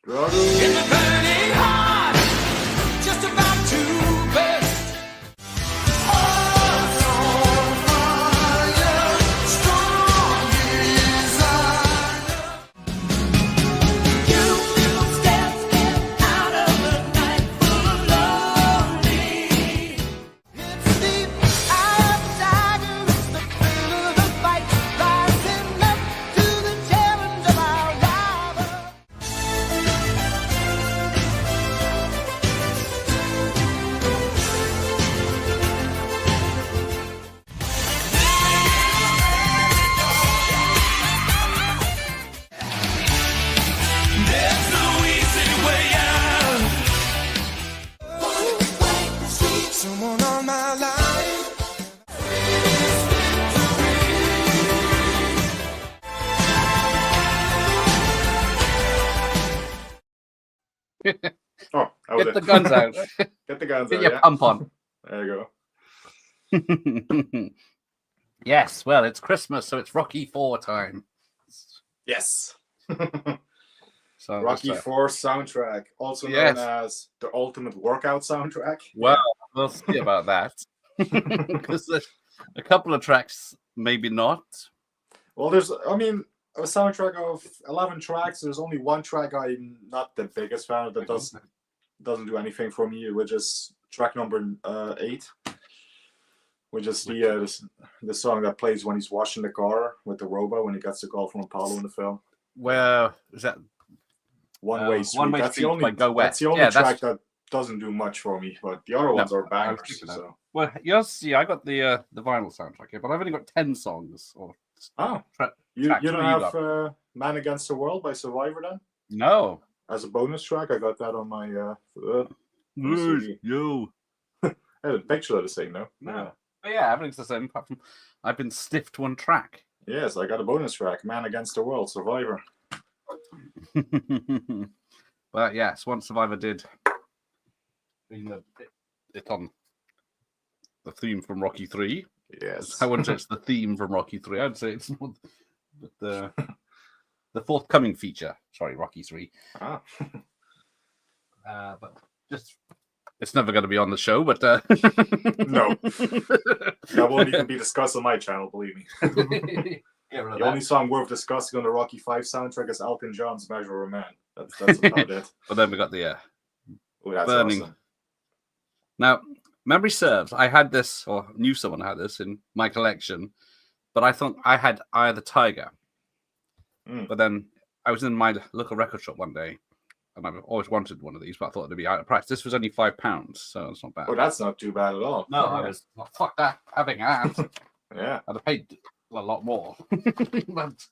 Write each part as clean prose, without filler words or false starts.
In the burning heart, just about to burst. Hearts on fire, strong desire. You step out of the night full lonely. It's deep, outside, it's the thrill of the fight, rising up to the challenge of our rival. There's no easy way out. Someone on my line. Oh, that was Get the it. guns out. Get the guns Get out. your Yeah. pump on. There you go. Yes, well, it's Christmas, so it's Rocky 4 time. Yes. So Rocky that's, 4 soundtrack, also known Yes. as the ultimate workout soundtrack. well, we'll see about that. Because there's a couple of tracks, maybe not. Well, there's, I mean, a soundtrack of 11 tracks. There's only one track I'm not the biggest fan of that doesn't do anything for me, which is track number 8, which is the song that plays when he's washing the car with the robot when he gets the call from Apollo in the film. Where is that? One Way Street. One Way That's Street the only. by Go That's West. the only Yeah, track that doesn't do much for me, but the other ones are I was bangers. thinking that. So. Well, yes, yeah, I got the vinyl soundtrack here, but I've only got 10 songs. Or Oh, tracks. you What don't do you have got? Man Against the World by Survivor then? No. As a bonus track, I got that on my CD. Yo. I had a picture of the same, no? No. But yeah, everything's the same. Apart from I've been stiffed one track. Yes, I got a bonus track, Man Against the World, Survivor. But yes, once Survivor did it on the theme from Rocky 3. Yes. I wouldn't say it's the theme from Rocky 3. I'd say it's more the forthcoming feature. Sorry, Rocky 3. Ah. But just it's never going to be on the show. But No, that won't even be discussed on my channel. Believe me. Get rid of The that. only song worth discussing on the Rocky 5 soundtrack is Elton John's "Measure of a Man." That's about it. But then we got the Oh, that's burning. awesome. Now, memory serves, I had this, or knew someone had this in my collection, but I thought I had Eye of the Tiger. Mm. But then I was in my local record shop one day, and I've always wanted one of these, but I thought it'd be out of price. This was only £5, so it's not bad. Oh, that's not too bad at all. No, I was, well, fuck that, having that. Yeah. I'd have paid a lot more. But...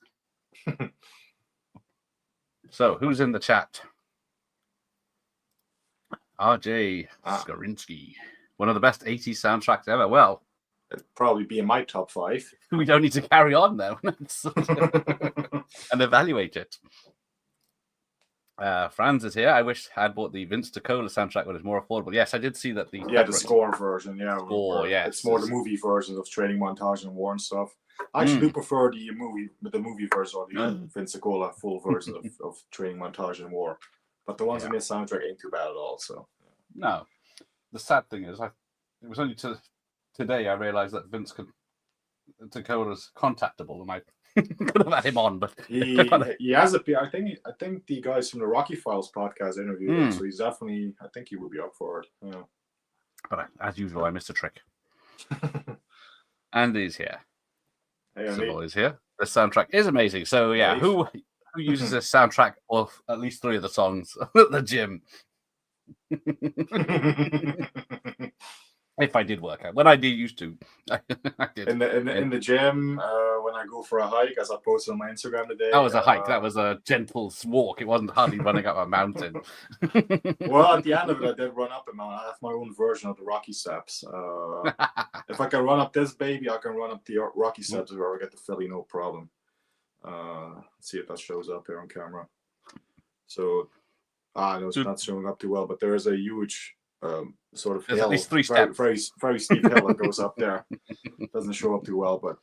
So, who's in the chat? RJ Skorinsky. One of the best 80s soundtracks ever. Well, It'd probably be in my top 5. we don't need to carry on now and evaluate it. Franz is here. I wish I'd bought the Vince DiCola soundtrack when it's more affordable. Yes, I did see that. The score version, yeah. Score, yes. It's more the movie versions of Training Montage and War and stuff. I actually do prefer the movie version or the Vince DiCola full version of Training Montage and War. But the ones in this soundtrack ain't too bad at all. So no. The sad thing is, it was only today I realized that Vince DiCola's contactable, and I could have had him on, but he has a. I think the guys from the Rocky Files podcast interviewed him, so he's definitely. I think he would be up for it. Yeah. But as usual, I missed a trick. Andy's here. Hey, Andy. Sybil is here. The soundtrack is amazing. So yeah, who uses this soundtrack of at least 3 of the songs at the gym? If I did work out, when I did used to, I did. In the gym when I go for a hike, as I posted on my Instagram today. That was a hike. That was a gentle walk. It wasn't hardly running up a mountain. Well, at the end of it, I did run up a mountain. I have my own version of the Rocky Steps. If I can run up this baby, I can run up the Rocky Steps where I get the Philly, no problem. Let's see if that shows up here on camera. So, no, it's not showing up too well, but there is a huge sort of There's hill, at least 3 very, steps. very, very steep hill that goes up there. Doesn't show up too well, but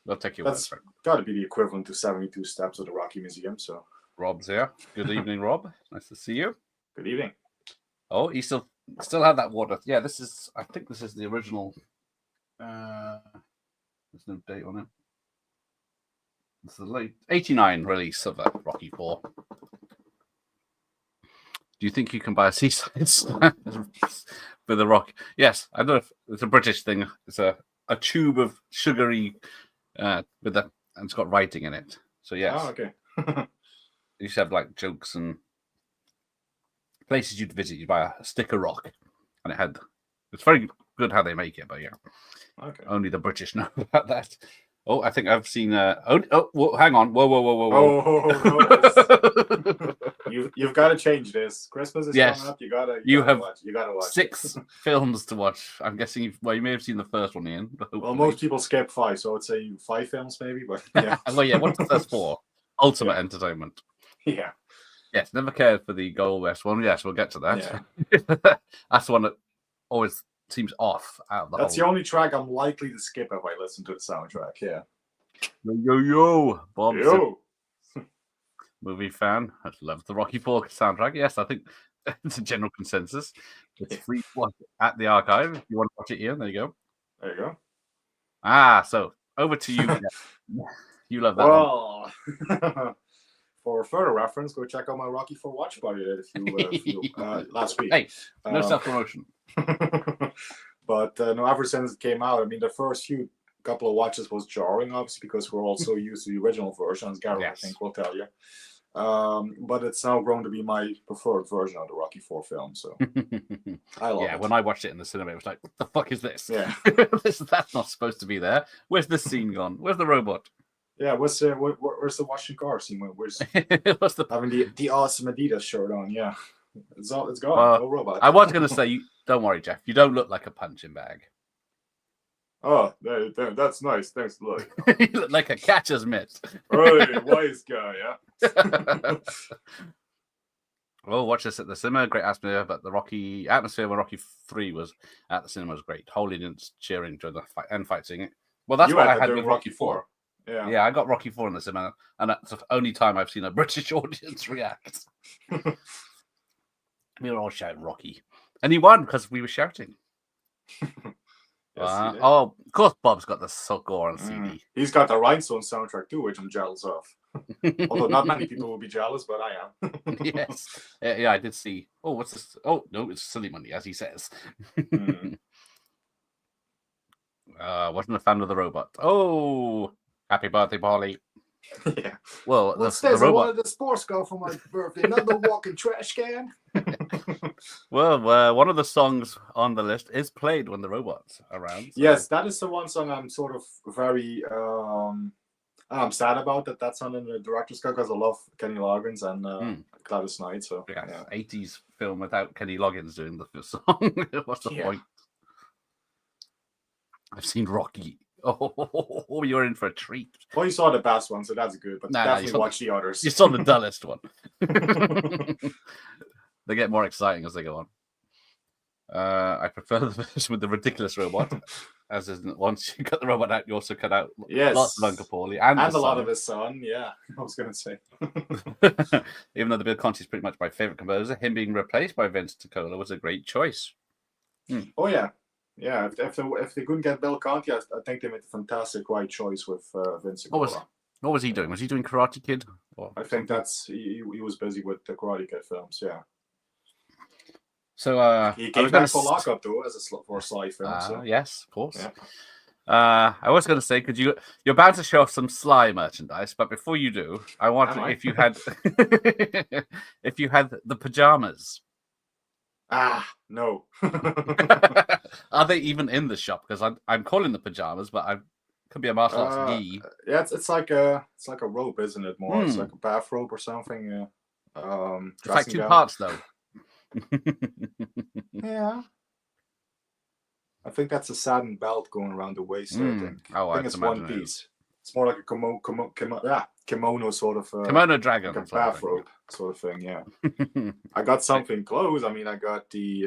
They'll take you. that's got to be the equivalent to 72 steps at the Rocky Museum. So Rob's here. Good evening, Rob. Nice to see you. Good evening. Oh, you still have that water. Yeah, I think this is the original. There's no date on it. It's the late 89 release of Rocky 4. Do you think you can buy a seaside with a rock? Yes, I don't know if it's a British thing. It's a tube of sugary and it's got writing in it. So yes. Oh, okay. You used to have like jokes and places you'd visit. You'd buy a stick of rock, and it's very good how they make it. But yeah, Okay. only the British know about that. Oh, I think I've seen. Hang on! Whoa! Oh, you've got to change this. Christmas is coming up. You gotta watch. 6 films to watch. I'm guessing you may have seen the first one, Ian. Well, most people skip 5, so I'd say 5 films maybe. But yeah. Well, yeah. What's the first 4? Ultimate entertainment. Yeah. Yes, never cared for the Gold West one. Yes, we'll get to that. Yeah. That's the one that always seems off out of the That's whole. the only track I'm likely to skip if I listen to the soundtrack. Yeah. Yo, Bob. Yo. Movie fan. I love the Rocky 4 soundtrack. Yes, I think it's a general consensus. It's free to watch at the archive. If you want to watch it, Ian, there you go. There you Ah, so over to you. You love that one. Well, for further reference, go check out my Rocky 4 watch party if you last week. Hey, no self-promotion. But no, ever since it came out, I mean, the first couple of watches was jarring, obviously, because we're all so used to the original version, as Gareth, Yes. I think, will tell you. But it's now grown to be my preferred version of the Rocky 4 film, so I love it. When I watched it in the cinema, it was like, what the fuck is this? Yeah. That's not supposed to be there. Where's this scene gone? Where's the robot? Yeah, where's the washing car scene? Where's What's the... having the awesome Adidas shirt on? Yeah, it's gone. No robot. I was going to say, don't worry, Jeff. You don't look like a punching bag. Oh, that's nice. Thanks. Look. You look like a catcher's mitt. Hey, wise guy, yeah. Well, watch this at the cinema. Great atmosphere, but the Rocky atmosphere when Rocky 3 was at the cinema was great. Holiness cheering during the fight scene. Well, that's what I had with Rocky 4. Yeah, I got Rocky 4 in the cinema, and that's the only time I've seen a British audience react. We were all shouting Rocky, and he won because we were shouting. Yes, of course, Bob's got the score on CD. He's got the Rhinestone soundtrack too, which I'm jealous of. Although not many people will be jealous, but I am. Yes, yeah, I did see. Oh, what's this? Oh no, it's silly money, as he says. Wasn't a fan of the robot. Oh, happy birthday, Polly. Yeah. Well, What's the this? I robot. wanted the sports car for my birthday, not the walking trash can. Well, one of the songs on the list is played when the robot's around. So. Yes, that is the one song I'm sort of very I'm sad about that's on in the director's cut because I love Kenny Loggins and Gladys Knight. So yeah, 80s film without Kenny Loggins doing the song. What's the point? I've seen Rocky. Oh, you're in for a treat. Well, you saw the best one, so that's good. But definitely watch the others. You saw the dullest one. They get more exciting as they go on. I prefer the version with the ridiculous robot. As in, once you cut the robot out, you also cut out lots of Uncle Paulie and a lot of his son. Yeah, I was going to say. Even though the Bill Conti is pretty much my favorite composer, him being replaced by Vince Tacola was a great choice. Oh yeah. Yeah, if they couldn't get Bill Conti, I think they made a fantastic right choice with Vince. What was he doing? Was he doing Karate Kid? I think he was busy with the Karate Kid films. Yeah. So he came back for Lockup though for a Sly film. So. Yes, of course. Yeah. I was going to say, you're about to show off some Sly merchandise, but before you do, I want if you had the pajamas. No. Are they even in the shop? Because I'm calling the pajamas, but I could be a martial arts gi. Yeah, it's like a robe, isn't it? More, it's like a bathrobe or something. It's like two parts, though. Yeah. I think that's a satin belt going around the waist. I think. I think it's one piece. It's more like a kimono sort of. Kimono dragon. Like a bathrobe sort of thing, yeah. I got something close. I mean, I got the.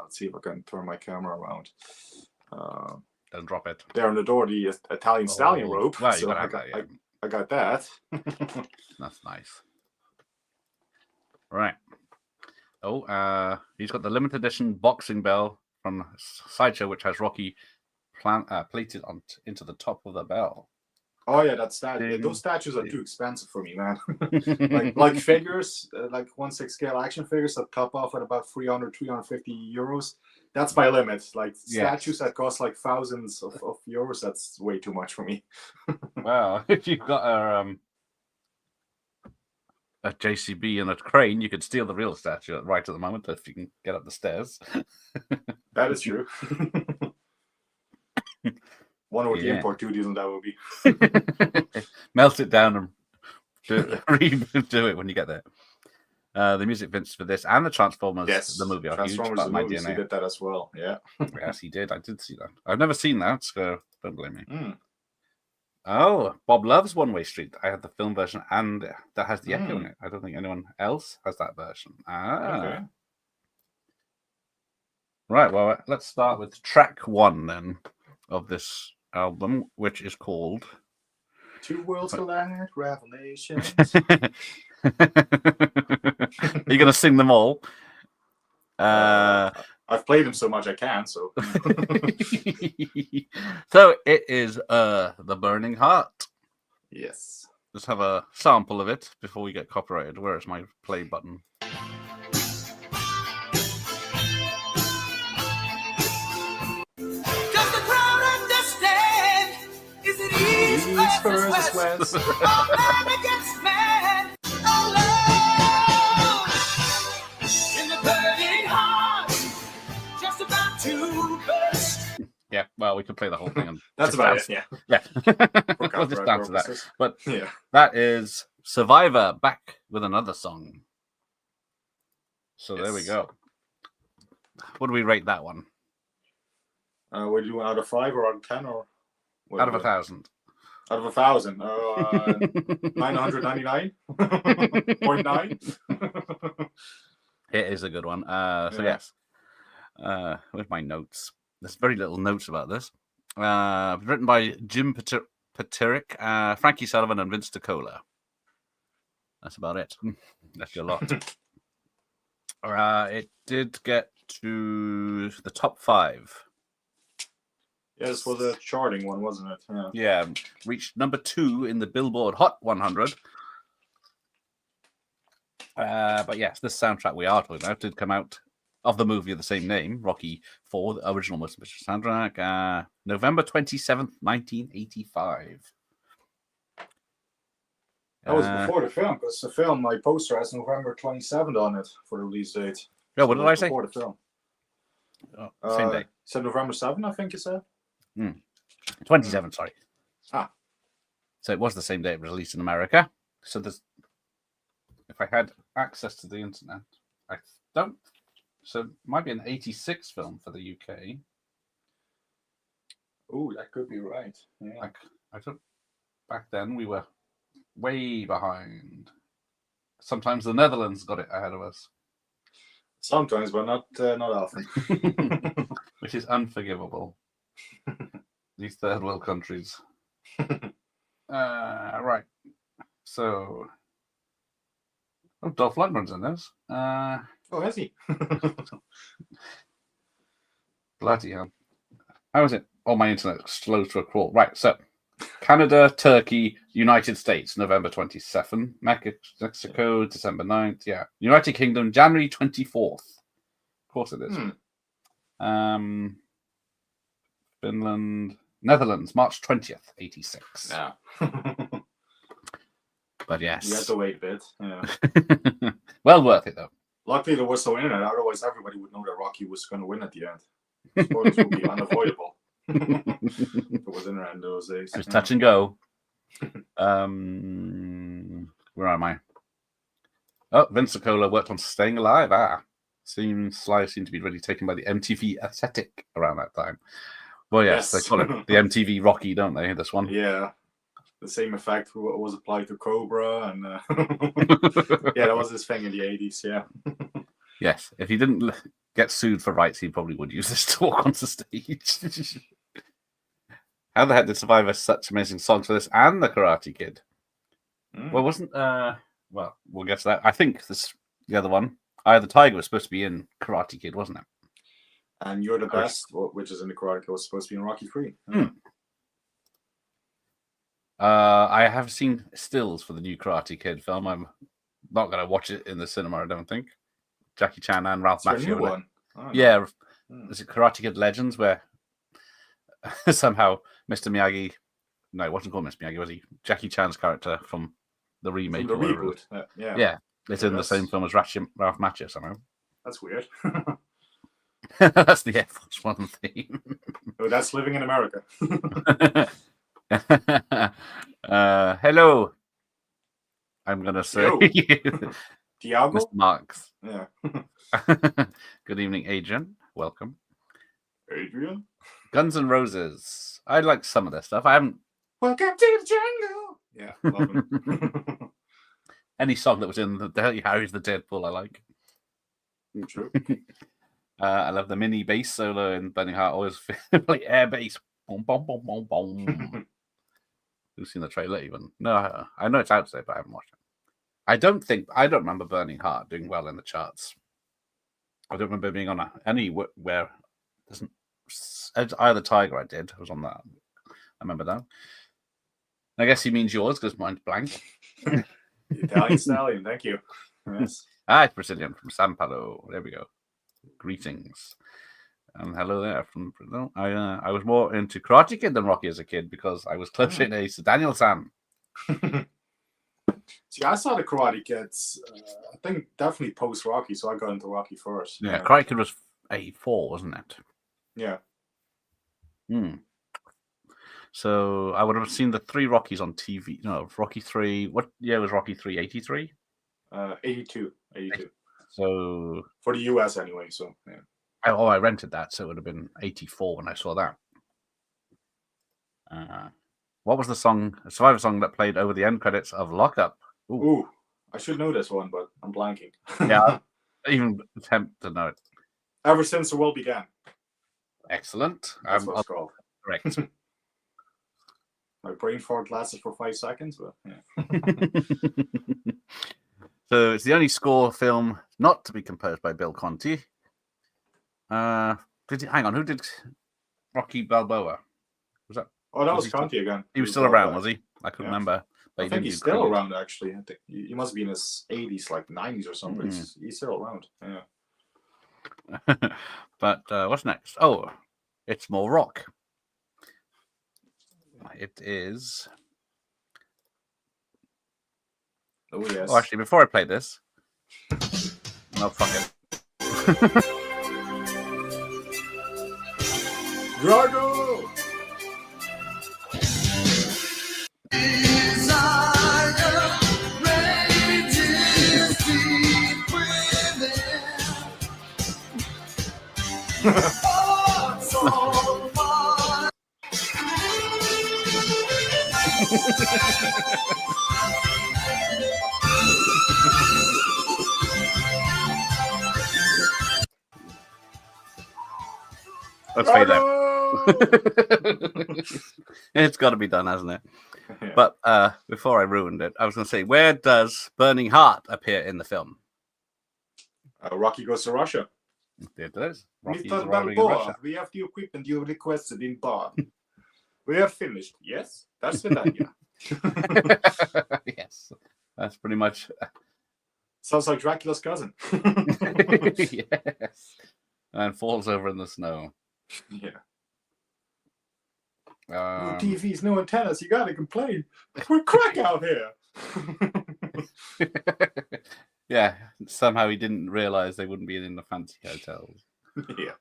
Let's see if I can turn my camera around. Don't drop it. There on the door, the Italian stallion robe. Well, so I got that. That's nice. Right. Oh, he's got the limited edition boxing bell from Sideshow, which has Rocky plated into the top of the bell. Oh yeah, that statue. Ding. Those statues are too expensive for me, man. like figures, like 1/6 scale action figures that top off at about 300, 350 euros. That's my limit. Like statues that cost like thousands of euros, that's way too much for me. Well, if you've got a JCB and a crane, you could steal the real statue right at the moment if you can get up the stairs. That is true. Wonder what the import duty on that will be. Melt it down and redo it when you get there. The music vince for this and the Transformers, the movie, are huge part of my DNA. He did that as well. Yeah. Yes, he did. I did see that. I've never seen that, so don't blame me. Oh, Bob Love's One Way Street. I had the film version, and that has the Echo in it. I don't think anyone else has that version. Okay. Right. Well, let's start with track 1 then of this album, which is called Two Worlds Collide, Revelations. Are you going to sing them all? I've played them so much I can, so. So it is The Burning Heart. Yes. Let's have a sample of it before we get copyrighted. Where is my play button? Does the crowd understand? Is it east versus west? All man against man. Oh, love in the burning heart. Just about to burst. Yeah, well, we could play the whole thing. And that's about it, yeah. Yeah. We'll just dance to that. But yeah, that is Survivor back with another song. So there we go. What do we rate that one? What do you do, out of 5 or out of 10 or? Out of 1,000. Out of 1,000, 999.9. It is a good one. So yes, with my notes, there's very little notes about this. Written by Jim Paterick, Frankie Sullivan, and Vince DiCola. That's about it. Left you a lot. It did get to the top 5. Yeah, this was a charting one, wasn't it? Yeah, reached number 2 in the Billboard Hot 100. But yes, this soundtrack we are talking about did come out of the movie of the same name, Rocky IV, the original motion picture soundtrack, November 27th, 1985. That was before the film, because the film, my poster has November 27th on it for the release date. Yeah, what did I say? Before the film. Same day. Said November 7th, I think you said? 27, sorry. Ah. So it was the same day it was released in America. So there's, if I had access to the internet, I don't. So it might be an 86 film for the UK. Oh, that could be right. Yeah. I don't. Back then we were way behind. Sometimes the Netherlands got it ahead of us. Sometimes, but not often. Which is unforgivable. These third world countries. Right. So, Dolph Lundgren's in this. Oh, has he? Bloody hell. How is it? Oh, my internet slows to a crawl. Right. So, Canada, Turkey, United States, November 27th. Mexico, December 9th. Yeah. United Kingdom, January 24th. Of course it is. Finland, Netherlands, March 20th, 86. Yeah. But yes. You have to wait a bit. Yeah. Well worth it, though. Luckily, there was no internet. Otherwise, everybody would know that Rocky was going to win at the end. Spoilers would be unavoidable. If there was internet in those days. It was touch and go. Where am I? Oh, Vince DiCola worked on Staying Alive. Sly seemed to be really taken by the MTV aesthetic around that time. Well, yes, they call it the MTV Rocky, don't they? This one. Yeah. The same effect was applied to Cobra. And yeah, that was his thing in the 80s. Yeah. Yes. If he didn't get sued for rights, he probably would use this to walk onto stage. How the heck did Survivor such amazing songs for this and the Karate Kid? Well, wasn't well, we'll get to that. I think this the other one. Eye of the Tiger was supposed to be in Karate Kid, wasn't it? And You're the Course. Best, which is in the Karate Kid, was supposed to be in Rocky 3. I have seen stills for the new Karate Kid film. I'm not going to watch it in the cinema, I don't think. Jackie Chan and Ralph It's a new Macchio. one. Oh, Yeah. Is it Karate Kid Legends where somehow Mr. Miyagi... No, it wasn't called Mr. Miyagi, was he? Jackie Chan's character from the remake. From the or whatever. reboot. Yeah. Yeah. It's in the that's- same film as Ralph Macchio somehow. That's weird. That's the Air Force One theme. Oh, that's living in America. Hello. I'm going to say Yo. Tiago? Mr. Marks. Yeah. Good evening, Adrian. Welcome. Adrian? Guns N' Roses. I like some of their stuff. I haven't... Welcome to the jungle. Yeah, love him. Any song that was in the Harry's the Deadpool, I like. True. I love the mini bass solo in Burning Heart. Always like air bass. Boom, boom, boom, boom, boom. Who's seen the trailer even? No, I know it's out there, but I haven't watched it. I don't remember Burning Heart doing well in the charts. I don't remember being on anywhere. Doesn't Eye of the Tiger? I did. I was on that. I remember that. I guess he means yours because mine's blank. Italian Stallion, thank you. Yes. It's Brazilian from San Paulo. There we go. Greetings. And hello there from Brazil. I was more into Karate Kid than Rocky as a kid because I was closer in age to Daniel San. See, I saw the Karate Kids, I think definitely post Rocky, so I got into Rocky first. Yeah, Karate Kid was 84, wasn't it? Yeah. So I would have seen the 3 Rockies on TV. No, Rocky 3. What year was Rocky 3? 83? 82. So For the US anyway, so yeah. I rented that, so it would have been 84 when I saw that. What was the Survivor song that played over the end credits of Lock Up? Ooh, I should know this one, but I'm blanking. Yeah, I even attempt to know it. Ever Since the World Began. Excellent. That's what it's called. Correct. My brain fart lasted for 5 seconds, but yeah. So it's the only score film not to be composed by Bill Conti. Hang on, who did Rocky Balboa? Was that? Oh, that Was was he still- Conti again. He was still around, was he? I couldn't Yeah. remember. But I he think didn't he's do still credits. around, actually. I think he must be in his 80s, like 90s or something. He's still around. Yeah. But what's next? Oh, it's more rock. It is. Oh, yes. Oh, actually, before I play this, no, fuck it. Drago! Let's fade that. Drago! It's got to be done, hasn't it? Yeah. But before I ruined it, I was going to say, where does Burning Heart appear in the film? Rocky Goes to Russia. There it is. Rocky's Mr. arriving in Balboa, Russia. we have the equipment you requested in bar. We are finished. Yes, that's Vidania. Yes, that's pretty much. Sounds like Dracula's cousin. Yes, and falls over in the snow. Yeah. No TVs, no Um, antennas. You gotta complain. We're crack out here. yeah, somehow he didn't realize they wouldn't be in the fancy hotels. Yeah.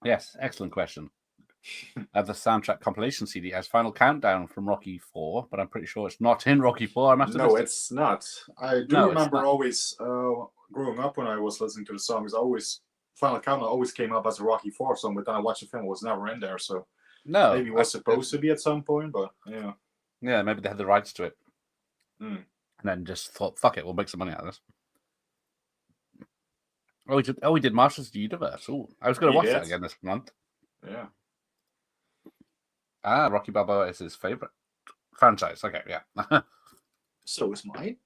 Yes, excellent question. The soundtrack compilation CD has Final Countdown from Rocky 4, but I'm pretty sure it's not in Rocky 4. I must have No, missed it. it's not. I do No, it's remember not. always growing up when I was listening to the songs. Final Countdown always came up as a Rocky 4 song, but then I watched the film, it was never in there. So No, maybe it was supposed to be at some point, but yeah. Yeah, maybe they had the rights to it. Mm. And then just thought, fuck it, we'll make some money out of this. We did Masters of the Universe. Oh, I was going to He watch did. that again this month. Yeah. Rocky Balboa is his favorite franchise. Okay, yeah. So is mine.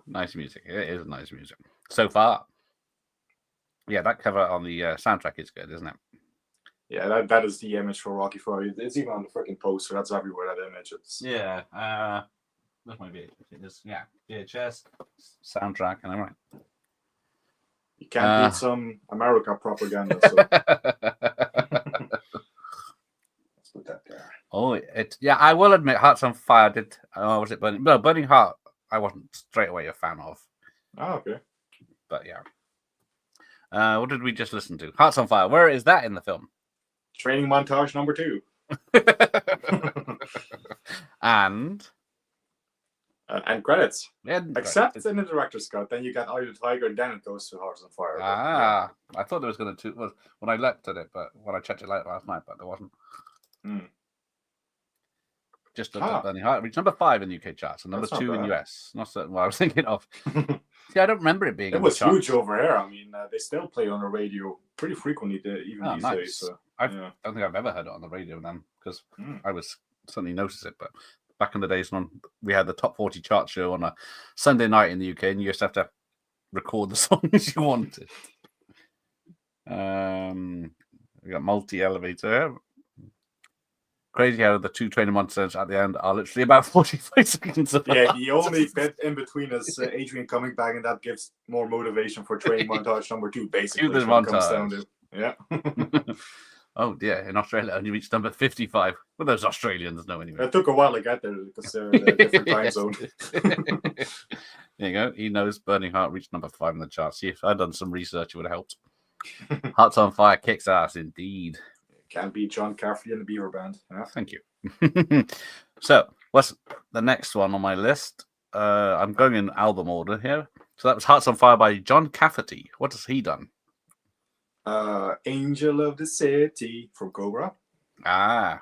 Nice music. It is nice music so far. Yeah, that cover on the soundtrack is good, isn't it? Yeah, that is the image for Rocky 4. It's even on the freaking poster. That's everywhere, that image. It's... Yeah. That's my VHS. It is, yeah, VHS soundtrack, and I'm right. You can't beat some America propaganda. So. Let's put that there. Oh, yeah, I will admit, Hearts on Fire did. Oh, was it Burning? No, Burning Heart. I wasn't straight away a fan of. Oh, okay. But yeah. What did we just listen to? Hearts on Fire. Where is that in the film? Training montage number 2. And credits. Yeah, Except in the director's cut, then you get Eye of the Tiger, and then it goes to Hearts on Fire. I thought there was going to when I looked at it, but when I checked it out last night, but there wasn't. Just looked at Burning Heart. It reached number 5 in the UK charts and number 2 in US. Not certain what I was thinking of. See, I don't remember it being. It was huge over here. I mean, they still play on the radio pretty frequently, even these days. So, I don't think I've ever heard it on the radio then, because I was suddenly noticed it. But back in the days when we had the top 40 chart show on a Sunday night in the UK, and you just have to record the songs you wanted. We got Multi Elevator. Crazy how the 2 training monsters at the end are literally about 45 seconds apart. Yeah, the only bit in between is Adrian coming back, and that gives more motivation for training montage number 2, basically. The montage. To. Yeah. Oh dear, in Australia only reached number 55. Well, those Australians know anyway. It took a while to get there because they're in a different time zone. There you go. He knows Burning Heart reached number 5 in the charts. See, if I'd done some research, it would have helped. Hearts on Fire kicks ass indeed. Can't beat John Cafferty and the Beaver Band. Yeah. Thank you. So, what's the next one on my list? I'm going in album order here. So that was Hearts on Fire by John Cafferty. What has he done? Angel of the City from Cobra. Ah.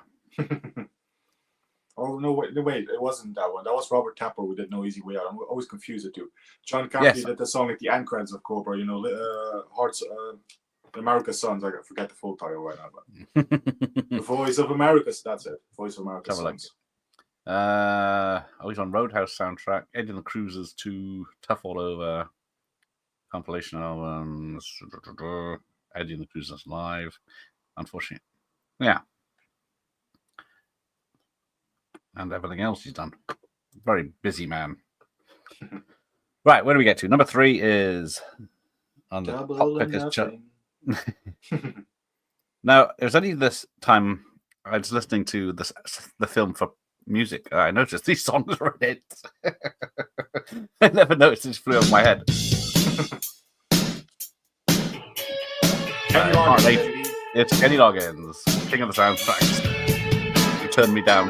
Oh, no, wait, it wasn't that one. That was Robert Tapper who did No Easy Way Out. I'm always confused the two. John Cafferty did the song at the end credits of Cobra, Hearts... America's Sons. I forget the full title right now, but The Voice of America. That's it. Voice of America's Sons. He's on Roadhouse soundtrack. Eddie and the Cruisers 2, Tough All Over, compilation albums. Eddie and the Cruisers live. Unfortunately, yeah. And everything else he's done. Very busy man. Right, where do we get to? Number 3 is on the Pop Pickers chart. Now, it was only this time I was listening to the film for music. I noticed these songs were in it. I never noticed this flew over my head. It's Kenny Loggins, king of the soundtracks. You turned me down.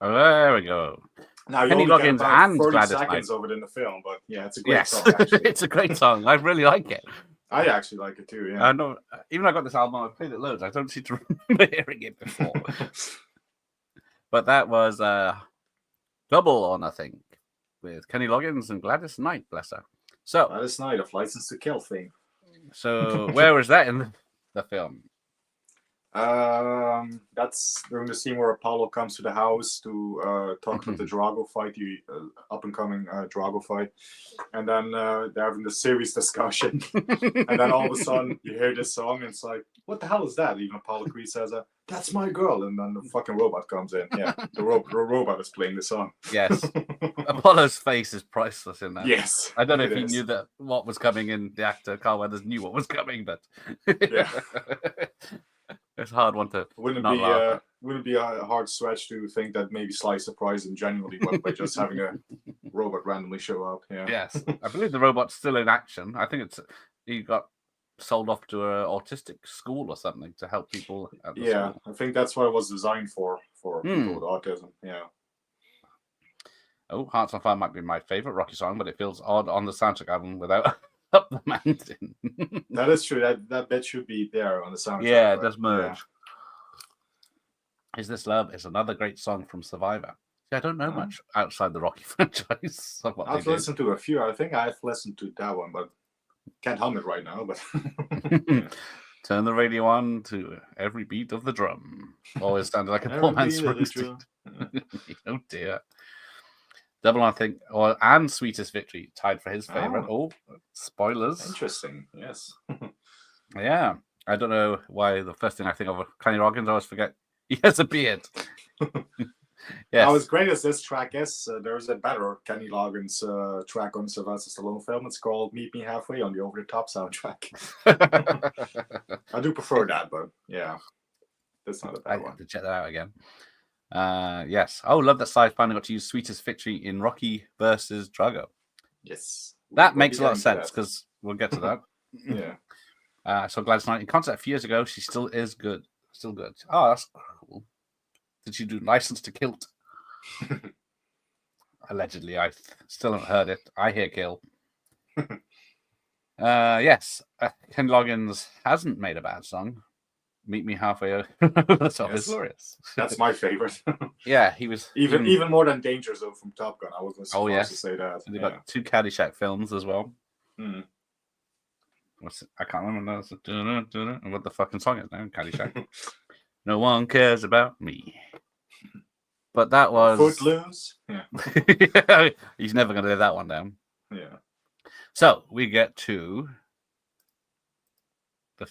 There we go. Now, Kenny Loggins and 30 Gladys seconds Knight. of it in the film, but yeah, it's a great song. Actually. It's a great song. I really like it. I actually like it too. Yeah. I know. Even though I got this album, I've played it loads. I don't seem to remember hearing it before. But that was Double On, I think, with Kenny Loggins and Gladys Knight, bless her. So Gladys Knight of License to Kill fame. So where was that in the film? That's during the scene where Apollo comes to the house to talk about the Drago fight, the up and coming Drago fight, and then they're having the serious discussion, and then all of a sudden you hear this song, and it's like, what the hell is that? Even Apollo Creed says, "That's my girl," and then the fucking robot comes in. Yeah, the robot is playing the song. Yes, Apollo's face is priceless in that. Yes, I don't know if he knew that what was coming, in the actor Carl Weathers knew what was coming, but yeah. It's a hard one to. Wouldn't it be a hard stretch to think that maybe Sly surprised him genuinely by just having a robot randomly show up? Yeah. Yes, I believe the robot's still in action. I think he got sold off to an autistic school or something to help people. At the school. I think that's what it was designed for people with autism. Yeah. Oh, Hearts on Fire might be my favorite Rocky song, but it feels odd on the soundtrack album without Up the Mountain. That is true. That bit should be there on the soundtrack. Yeah, it but does merge. Is This Love is another great song from Survivor. See, I don't know much outside the Rocky franchise. Of what I've they listened to a few. I think I've listened to that one, but can't hum it right now. But did. Turn the radio on to every beat of the drum. Always sounded like a poor man's Springsteen. Oh dear. Double, I think, and Sweetest Victory tied for his favorite. Oh, spoilers. Interesting. Yes. Yeah. I don't know why the first thing I think of Kenny Loggins, I always forget he has a beard. Yes. Now, as great as this track is, there's a better Kenny Loggins track on Sylvester Stallone film. It's called Meet Me Halfway on the Over the Top soundtrack. I do prefer that, but yeah, that's not a bad I one. have to check that out again. Yes. Oh, love that Cy finally got to use Sweetest Victory in Rocky versus Drago. Yes. That We'll makes be a lot of getting to sense because we'll get to that. Yeah. So glad it's not in concert a few years ago. She still is good. Still good. Oh, that's cool. Did she do License to Kilt? Allegedly. I still haven't heard it. I hear Kill. Yes. Ken Loggins hasn't made a bad song. Meet Me Halfway over the Top is glorious. That's my favorite. Yeah, he was even more than Danger Zone from Top Gun. I was supposed to say that. And they got 2 Caddyshack films as well. Mm. What's it? I can't remember. And what the fucking song is now? Caddyshack. No one cares about me. But that was Footloose. Yeah. He's never going to live that one down. Yeah. So we get to the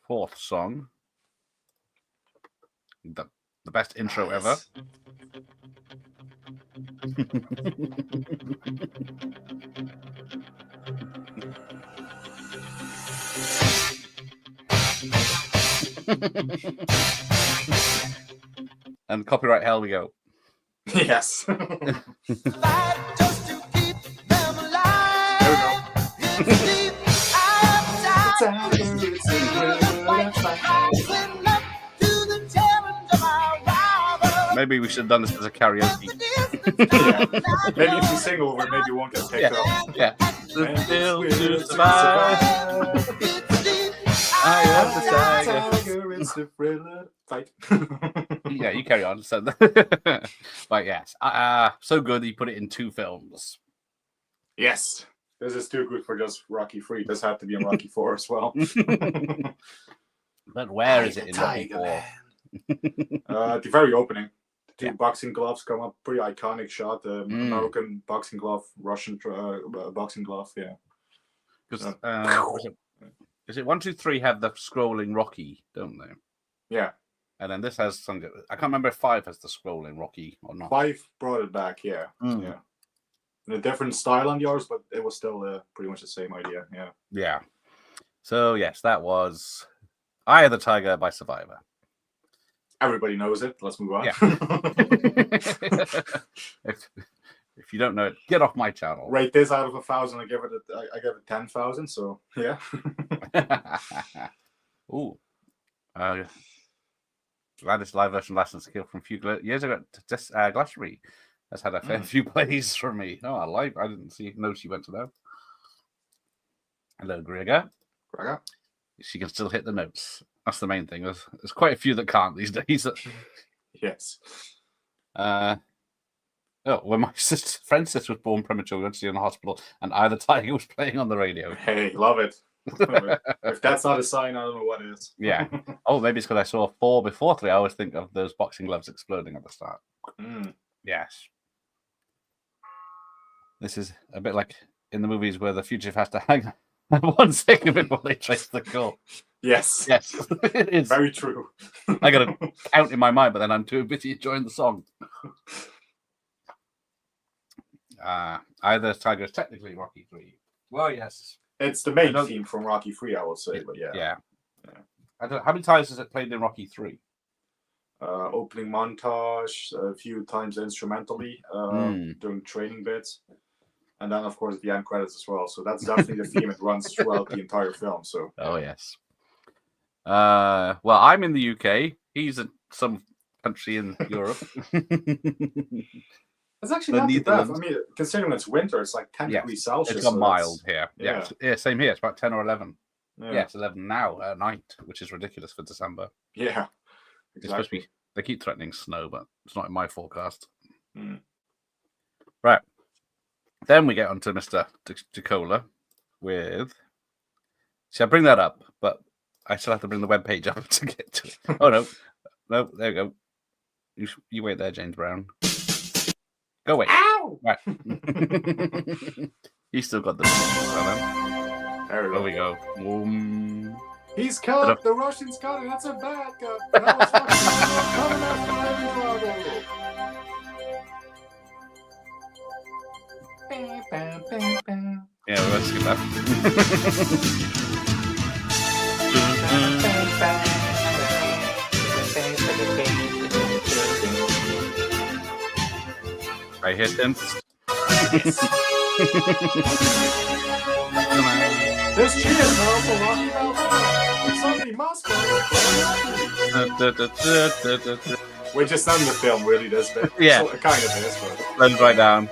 4th song. The best intro ever. And copyright hell we go. Yes. Fight just to keep them alive. There we go. It's deep, I am tired. The fight rising up to the challenge of our rival. Maybe we should have done this as a karaoke. Maybe if you sing over, maybe you won't get picked up. Yeah. And Still it's to weird survive. It's deep, I am the tiger. tiger. It's the thriller. Fight. Yeah, you carry on. So, but yes, so good he put it in 2 films. Yes. This is too good for just Rocky 3. This had to be in Rocky 4 as well. But where is it in Rocky 4? At the very opening. The 2 Yeah. boxing gloves come up. Pretty iconic shot. The American boxing glove, Russian boxing glove. Yeah. Because is it 1, 2, 3 have the scrolling Rocky, don't they? Yeah. And then this has some. I can't remember if 5 has the scrolling Rocky or not. 5 brought it back. Yeah. Yeah. In a different style on yours, but it was still pretty much the same idea. Yeah. Yeah. So yes, that was Eye of the Tiger by Survivor. Everybody knows it. Let's move on. Yeah. if you don't know it, get off my channel. Rate this out of 1,000. I give it 10,000. So yeah. Ooh. Gladys live version License to Kill from a few years ago. Glastonbury has had a fair few plays from me. Oh, I didn't know she went to that. Hello, Gregor. Gregor. She can still hit the notes. That's the main thing. There's quite a few that can't these days. Yes. When my friend's sister was born premature, we went to see her in the hospital, and Eye of the Tiger was playing on the radio. Hey, love it. If that's not a sign, I don't know what is. Yeah. Oh, maybe it's because I saw 4 before 3. I always think of those boxing gloves exploding at the start. Yes. This is a bit like in the movies where the fugitive has to hang 1 second before they trace the call. Yes. Yes. It is. Very true. I got to count in my mind, but then I'm too busy enjoying the song. Either Tiger is technically Rocky 3. Well, yes. It's the main theme from Rocky 3, I would say, but yeah. Yeah. I don't, how many times has it played in Rocky 3? Opening montage, a few times instrumentally during training bits, and then of course the end credits as well. So that's definitely the theme. It runs throughout the entire film. So oh yes. Well, I'm in the UK. He's in some country in Europe. it's It's actually not too bad. I Netherlands. mean, considering it's winter, it's like 10 Yes, degrees Celsius. It's got so mild here. Yeah. yeah. Yeah, same here. It's about 10 or 11. Yeah. Yeah, it's 11 now at night, which is ridiculous for December. Yeah. It's supposed to be. They keep threatening snow, but it's not in my forecast. Mm. Right. Then we get on to Mr. Decola with. See, I bring that up, but I still have to bring the webpage up to get to it. Oh, no. No, there we go. You wait there, James Brown. Go away. Ow! Right. He's still got the. There we go. He's cut. The Russians cut it. That's a bad cut. That was coming after Drago. Yeah, let's skip that. I hit him. This cheers now for Rocky Balboa. Somebody must go. We're just on the film, really, this bit. Yeah. So, it kind of is, but. Runs right down.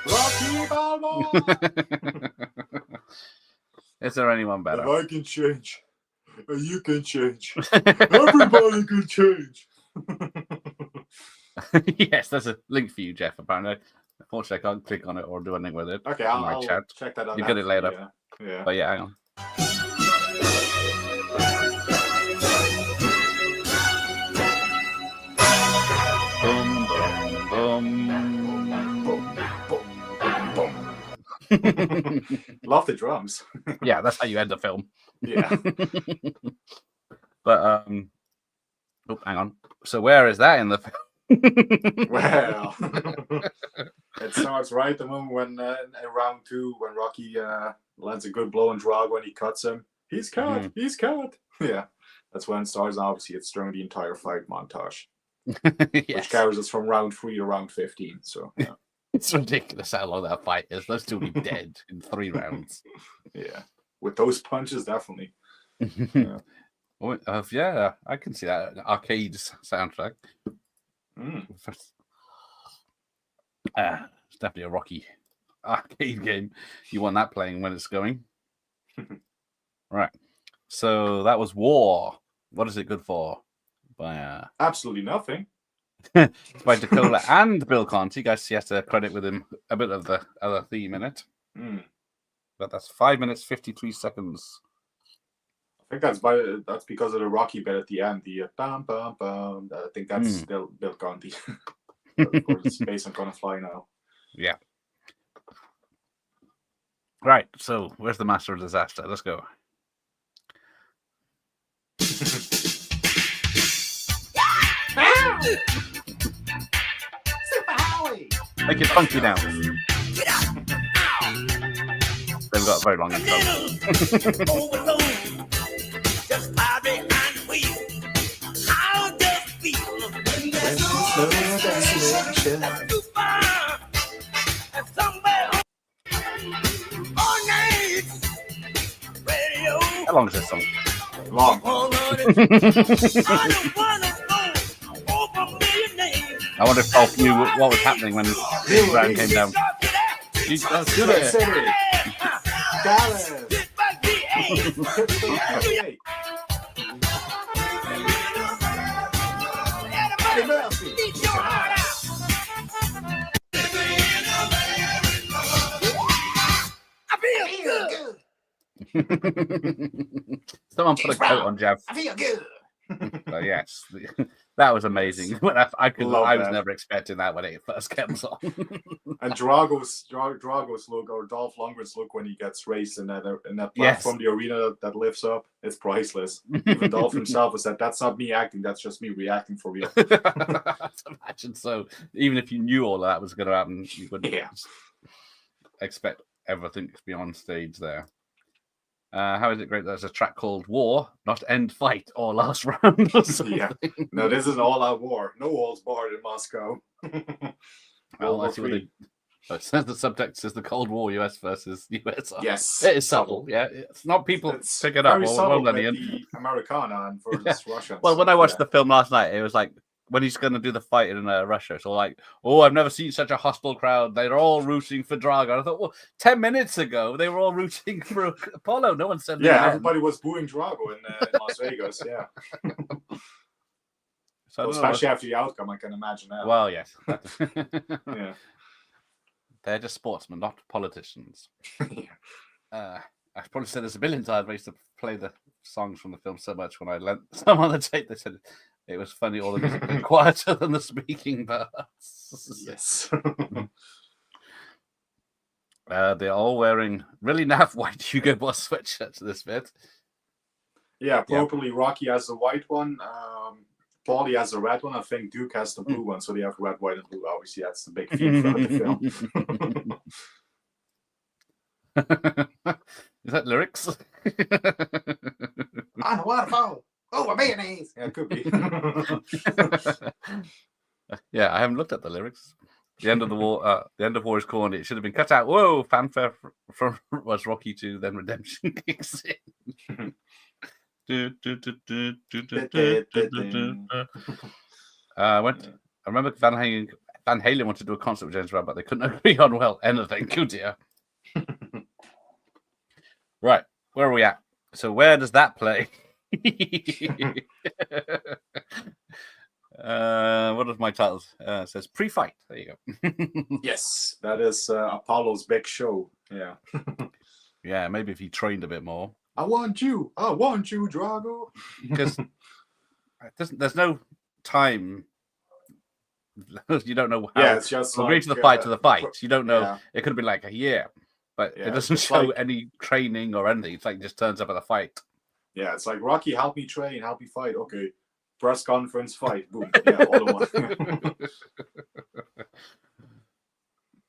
Rocky Balboa! Is there anyone better? If I can change, you can change. Everybody can change. Yes, there's a link for you, Jeff, apparently. Unfortunately, I can't click on it or do anything with it. Okay, in I'll my chat. check that out. You get it later. Yeah. But yeah, hang on. Boom, boom, boom. Love the drums. Yeah, that's how you end the film. Yeah. But oh, hang on. So where is that in the film? Well, it starts right the moment when in round 2, when Rocky lands a good blow on Drago when he cuts him. He's cut. He's cut. Yeah, that's when it starts. And obviously, it's during the entire fight montage, Yes. which carries us from round 3 to round 15. So yeah, It's ridiculous how long that fight is. Those two will be dead in 3 rounds. yeah, with those punches, definitely. Yeah. Yeah, I can see that. Arcade soundtrack. It's definitely a Rocky arcade game. You want that playing when it's going. Right. So that was War. What is it good for? By Absolutely nothing. by Decola and Bill Conti. Guys, he has to credit with him a bit of the other theme in it. But that's 5 minutes 53 seconds. I think that's because of the Rocky bit at the end. The bam bam bam. I think that's still Bill Conti. Of course, it's based on Gonna Fly Now. Yeah. Right. So where's the Master of Disaster? Let's go. Make it funky now. They've got a very long intro. Just fire behind the wheel. How does it feel when there's no destination? Too far and somewhere all night. Radio. How long is this song? Long. I don't wanna go over a million names. I wonder if Dolph knew what was happening when Brown came down. He's do it. City. Dallas. Someone put a coat on Jeff. I feel good. Yes, that was amazing. I was that. never expecting that when it first came on. And Drago's look, or Dolph Lundgren's look when he gets raced in that platform, the arena that lifts up, it's priceless. Even Dolph himself has said, "That's not me acting. That's just me reacting for real." Imagine so. Even if you knew all that was going to happen, you wouldn't expect everything to be on stage there. How is it great? There's a track called War, not End Fight or Last Round. Or Yeah. No, this is an all-out war. No holds barred in Moscow. Well, let's see what So the subtext is the Cold War, US versus USSR. Yes. It is subtle, yeah. It's not people It's pick it up. very Or subtle won't with any. the Americana and versus Russia. and Well, when stuff, I watched yeah. the film last night, it was like when he's going to do the fight in Russia. So like, oh, I've never seen such a hostile crowd. They're all rooting for Drago. I thought, well, 10 minutes ago they were all rooting for Apollo. No one said Yeah, everybody was booing Drago in Las Vegas. Yeah. So Well, especially after the outcome, I can imagine that. Well, yes. Yeah. They're just sportsmen, not politicians. Yeah. I've probably said this a billion times. I used to play the songs from the film so much when I lent some on the tape. They said it was funny, all the music being quieter than the speaking parts. Yes. They're all wearing really naff white Hugo Boss sweatshirts this bit. Yeah, properly. Rocky has the white one. Paulie has the red one. I think Duke has the blue one. So they have red, white, and blue. Obviously, that's the big theme throughout the film. Is that lyrics? On a waterfall. Oh, a mayonnaise. Yeah, it could be. Yeah, I haven't looked at the lyrics. The end of the war. The end of war is corny. It should have been cut out. Whoa! Fanfare from was Rocky 2. Then redemption kicks in. I remember Van Halen wanted to do a concert with James Brown, but they couldn't agree on anything. Good dear. Right, where are we at? So where does that play? What are my titles? It says pre-fight. There you go. Yes, that is Apollo's big show. Yeah. Yeah, maybe if he trained a bit more. I want you, Drago. Because there's no time. You don't know how. Yeah, it's just agree like, to the fight to the fight. You don't know. Yeah. It could have been like a year, but Yeah, it doesn't it's show like- any training or anything. It's like it just turns up at the fight. Yeah, it's like Rocky, help me train, help me fight. Okay, press conference, fight. Boom. Yeah, all in one.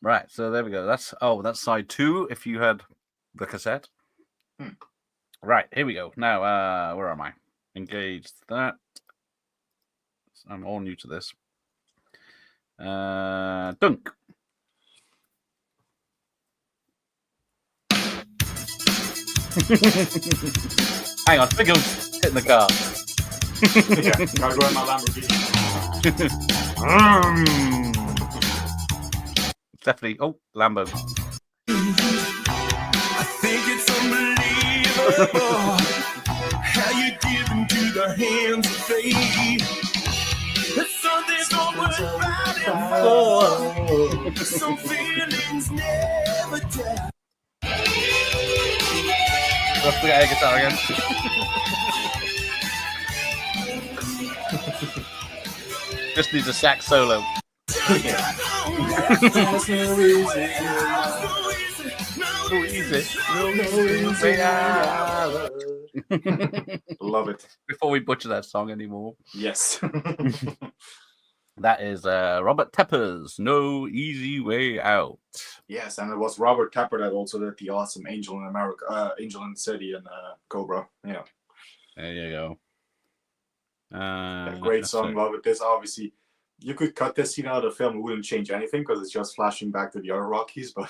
Right, so there we go. That's side 2. If you had the cassette. Right, here we go. Now, where am I? Engaged that. I'm all new to this. Dunk. Hang on, Figgle's hitting the car. Yeah, gotta go in my Lamborghini. Definitely. Oh, Lambo. I think it's unbelievable how you give into the hands of fate. It's something so worth fighting for. Some feelings never die. Let's play air guitar again. Just needs a sax solo. Love it. Before we butcher that song anymore. Yes. That is Robert Tepper's No Easy Way Out. Yes, and it was Robert Tepper that also did the awesome Angel in America, Angel in the City, and Cobra. Yeah, There you go. great song. Love it. This obviously, you could cut this scene out of the film; it wouldn't change anything because it's just flashing back to the other Rockies. But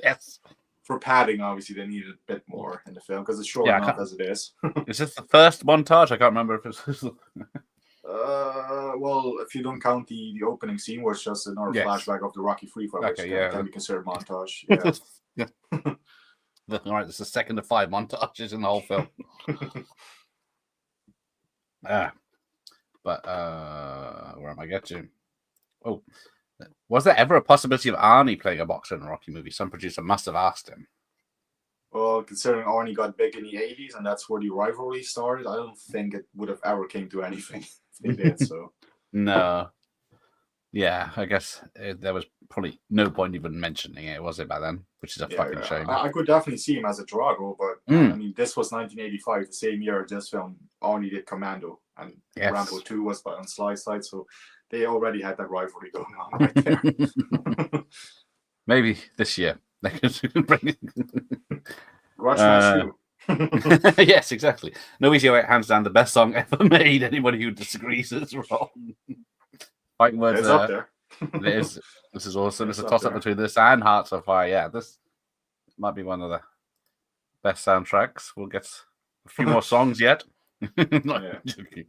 Yes. for padding, obviously, they needed a bit more in the film because it's short Yeah, I enough can't- as it is. Is this the first montage? I can't remember if it's. Well, if you don't count the opening scene, where it's just another Yes. flashback of the Rocky Free fight, which Okay, yeah. can be considered montage. Yeah. All right, this is the second of 5 montages in the whole film. But where am I getting? Oh, was there ever a possibility of Arnie playing a boxer in a Rocky movie? Some producer must have asked him. Well, considering Arnie got big in the 80s and that's where the rivalry started, I don't think it would have ever came to anything if they did. So No. Yeah, I guess there was probably no point even mentioning it, was it, by then? Which is a fucking shame. I could definitely see him as a Drago, but I mean, this was 1985, the same year this film. Arnie did Commando, and Yes. Rambo 2 was on Sly's side, so they already had that rivalry going on right there. Maybe this year they could bring Rush Match 2. Yes, exactly. No Easy Way Out, hands down, the best song ever made. Anybody who disagrees is wrong. Fighting words It's up there. It is. This is awesome. It's a It's up toss up there. between this and Hearts of Fire. Yeah, this might be one of the best soundtracks. We'll get a few more songs yet. Not Yeah. joking.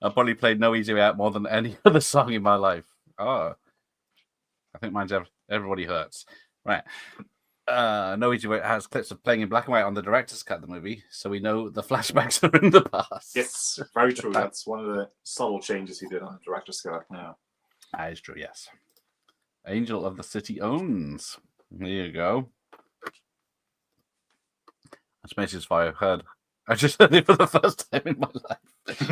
I probably played No Easy Way Out more than any other song in my life. Oh, I think mine's Everybody Hurts. Right. No Easy Way Out has clips of playing in black and white on the director's cut of the movie, so we know the flashbacks are in the past. Yes, very true. That's one of the subtle changes he did on the director's cut. Yeah. That is true, yes. Angel of the City Owns. There you go. That's Macy's Fire. I've heard. I just heard it for the first time in my life.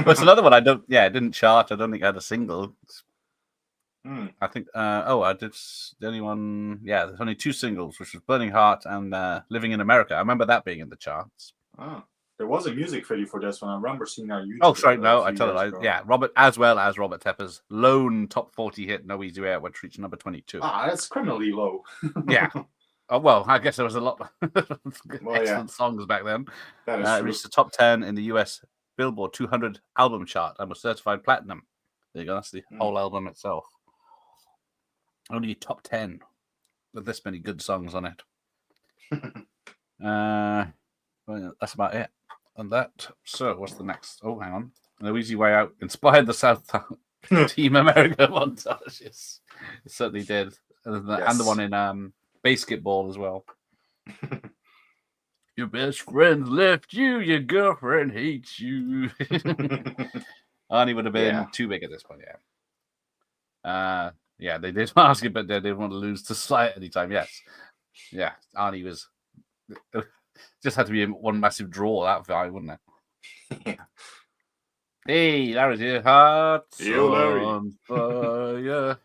But it's another one I don't. Yeah, it didn't chart. I don't think I had a single. I think. I did. The only one. Yeah, there's only two singles, which was Burning Heart and Living in America. I remember that being in the charts. Oh, there was a music video for this one. I remember seeing that on YouTube. Oh, sorry, no, a I few tell it. years ago. Yeah, Robert Tepper's lone top 40 hit, No Easy Way Out, which reached number 22. Ah, that's criminally low. Yeah. Oh, well, I guess there was a lot of Well, excellent songs back then. That is It true. reached the top 10 in the US Billboard 200 album chart and was certified platinum. There you go. That's the whole album itself. Only top 10 with this many good songs on it. Well, that's about it on that. So, what's the next? Oh, hang on. No Easy Way Out inspired the South Team America montages. It certainly did. And the one in basketball as well. Your best friend left you, your girlfriend hates you. Arnie would have been too big at this point, yeah, they did ask it, but they didn't want to lose to Sly at any time. Yes. Yeah, Arnie was just had to be one massive draw that fight, wouldn't it? Hey, Larry's here. Hearts Yo, Larry. on fire.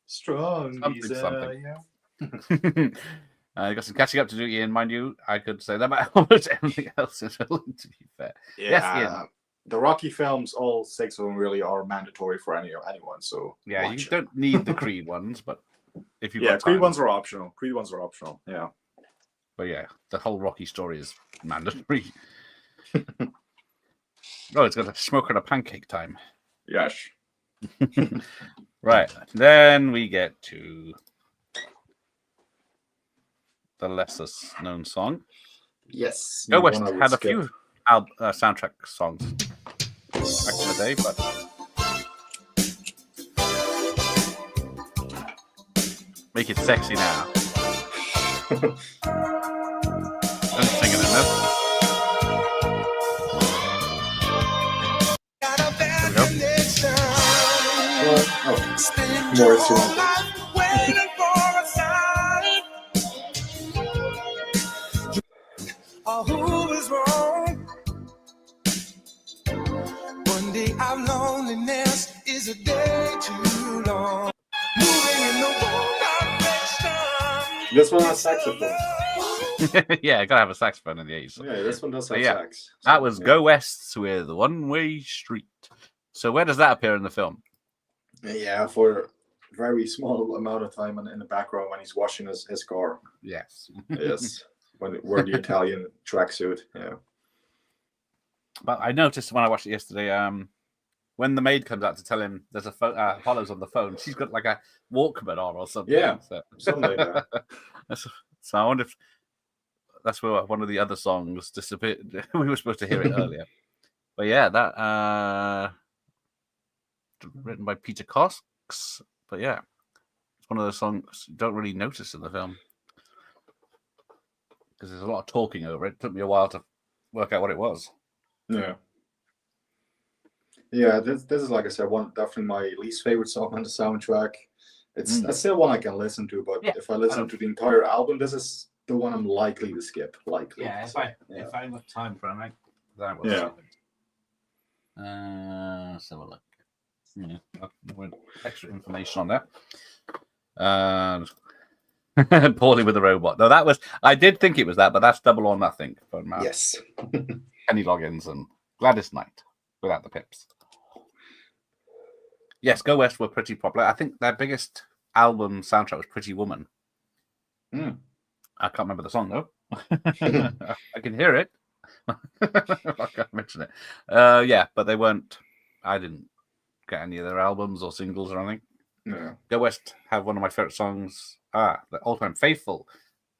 Strong Something. desire. I got some catching up to do, Ian. Mind you, I could say that about almost everything else is willing to be fair. Yeah, Yes, Ian. the Rocky films, all 6 of them really are mandatory for anyone. So Yeah, watch you it. don't need the Creed ones, but if you've Yeah, got time. Creed ones are optional. Creed ones are optional. Yeah. But yeah, the whole Rocky story is mandatory. Oh, it's got a smoke and a pancake time. Yes. Right. Then we get to the lesser known song. Yes. Go West had a few soundtrack songs back in the day, but make it sexy now. I'm singing it now. Got a bad go. connection. Oh, Spend more your instrumental. life waiting for a sign. Oh, who is wrong? One day our loneliness is a day too long. Moving in the wrong direction. This one has saxophone. Yeah, gotta have a saxophone in the 80s. Yeah, this one does have Yeah, sax. That was yeah. Go West with One Way Street. So where does that appear in the film? Yeah, for a very small amount of time in the background when he's washing his car. Yes. Yes. When wear the Italian tracksuit. Yeah. But I noticed when I watched it yesterday, when the maid comes out to tell him there's a Apollo's on the phone, she's got like a Walkman on or something. Yeah, So, something like that. so I wonder if that's where one of the other songs disappeared. We were supposed to hear it earlier. But yeah, that written by Peter Cox. But yeah, it's one of those songs you don't really notice in the film because there's a lot of talking over it. It took me a while to work out what it was. Yeah. Yeah, this is like I said, definitely my least favorite song on the soundtrack. It's still one I can listen to, but Yeah, if I listen to the entire album, this is the one I'm likely to skip. Likely. If I got time for it, that was Yeah. Let's have a look. Yeah, extra information on that. And Poorly with the Robot. No, that was. I did think it was that, but that's Double or Nothing from Yes. Kenny Loggins and Gladys Knight without the pips. Yes, Go West were pretty popular. I think their biggest album soundtrack was Pretty Woman. Mm. I can't remember the song though. I can hear it. I can't mention it. Yeah, but they weren't. I didn't get any of their albums or singles or anything. Yeah. Go West have one of my favorite songs, the All Time Faithful,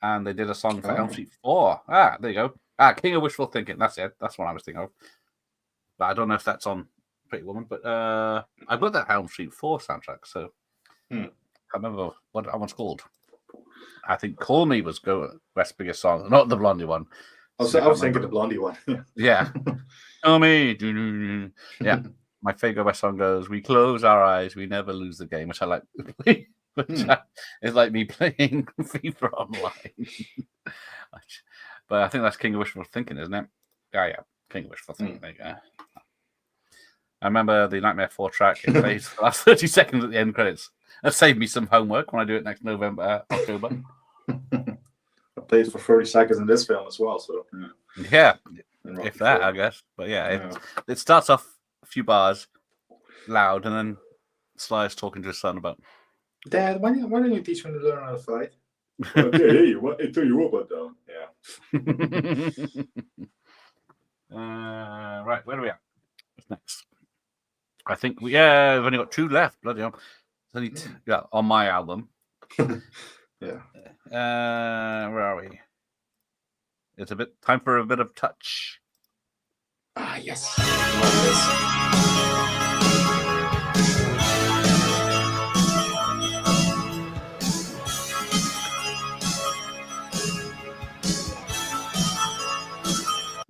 and they did a song for Elm Oh. Street 4. There you go. King of Wishful Thinking. That's it. That's what I was thinking of. But I don't know if that's on Pretty Woman. But I got that Elm Street 4 soundtrack, so I can't remember what that one's called. I think Call Me was Go West's biggest song, not the Blondie one. I was thinking the Blondie one. Yeah. Call me. Yeah. My favorite West song goes, "We close our eyes, we never lose the game," which I like to play. It's like me playing FIFA online. But I think that's King of Wishful Thinking, isn't it? Yeah. King of Wishful Thinking. There you go. I remember the Nightmare 4 track. It plays for the last 30 seconds at the end credits. That saved me some homework when I do it next October. I played for 30 seconds in this film as well. So yeah, if that, I guess. But it starts off a few bars loud, and then Sly's talking to his son about, "Dad, why don't you teach me to learn how to fight?" Okay, I tell you what, down. Yeah. Right, where are we at? What's next? I think we've only got 2 left. Bloody hell. On my album. Yeah. Where are we? It's time for a bit of Touch. Yes. Love this.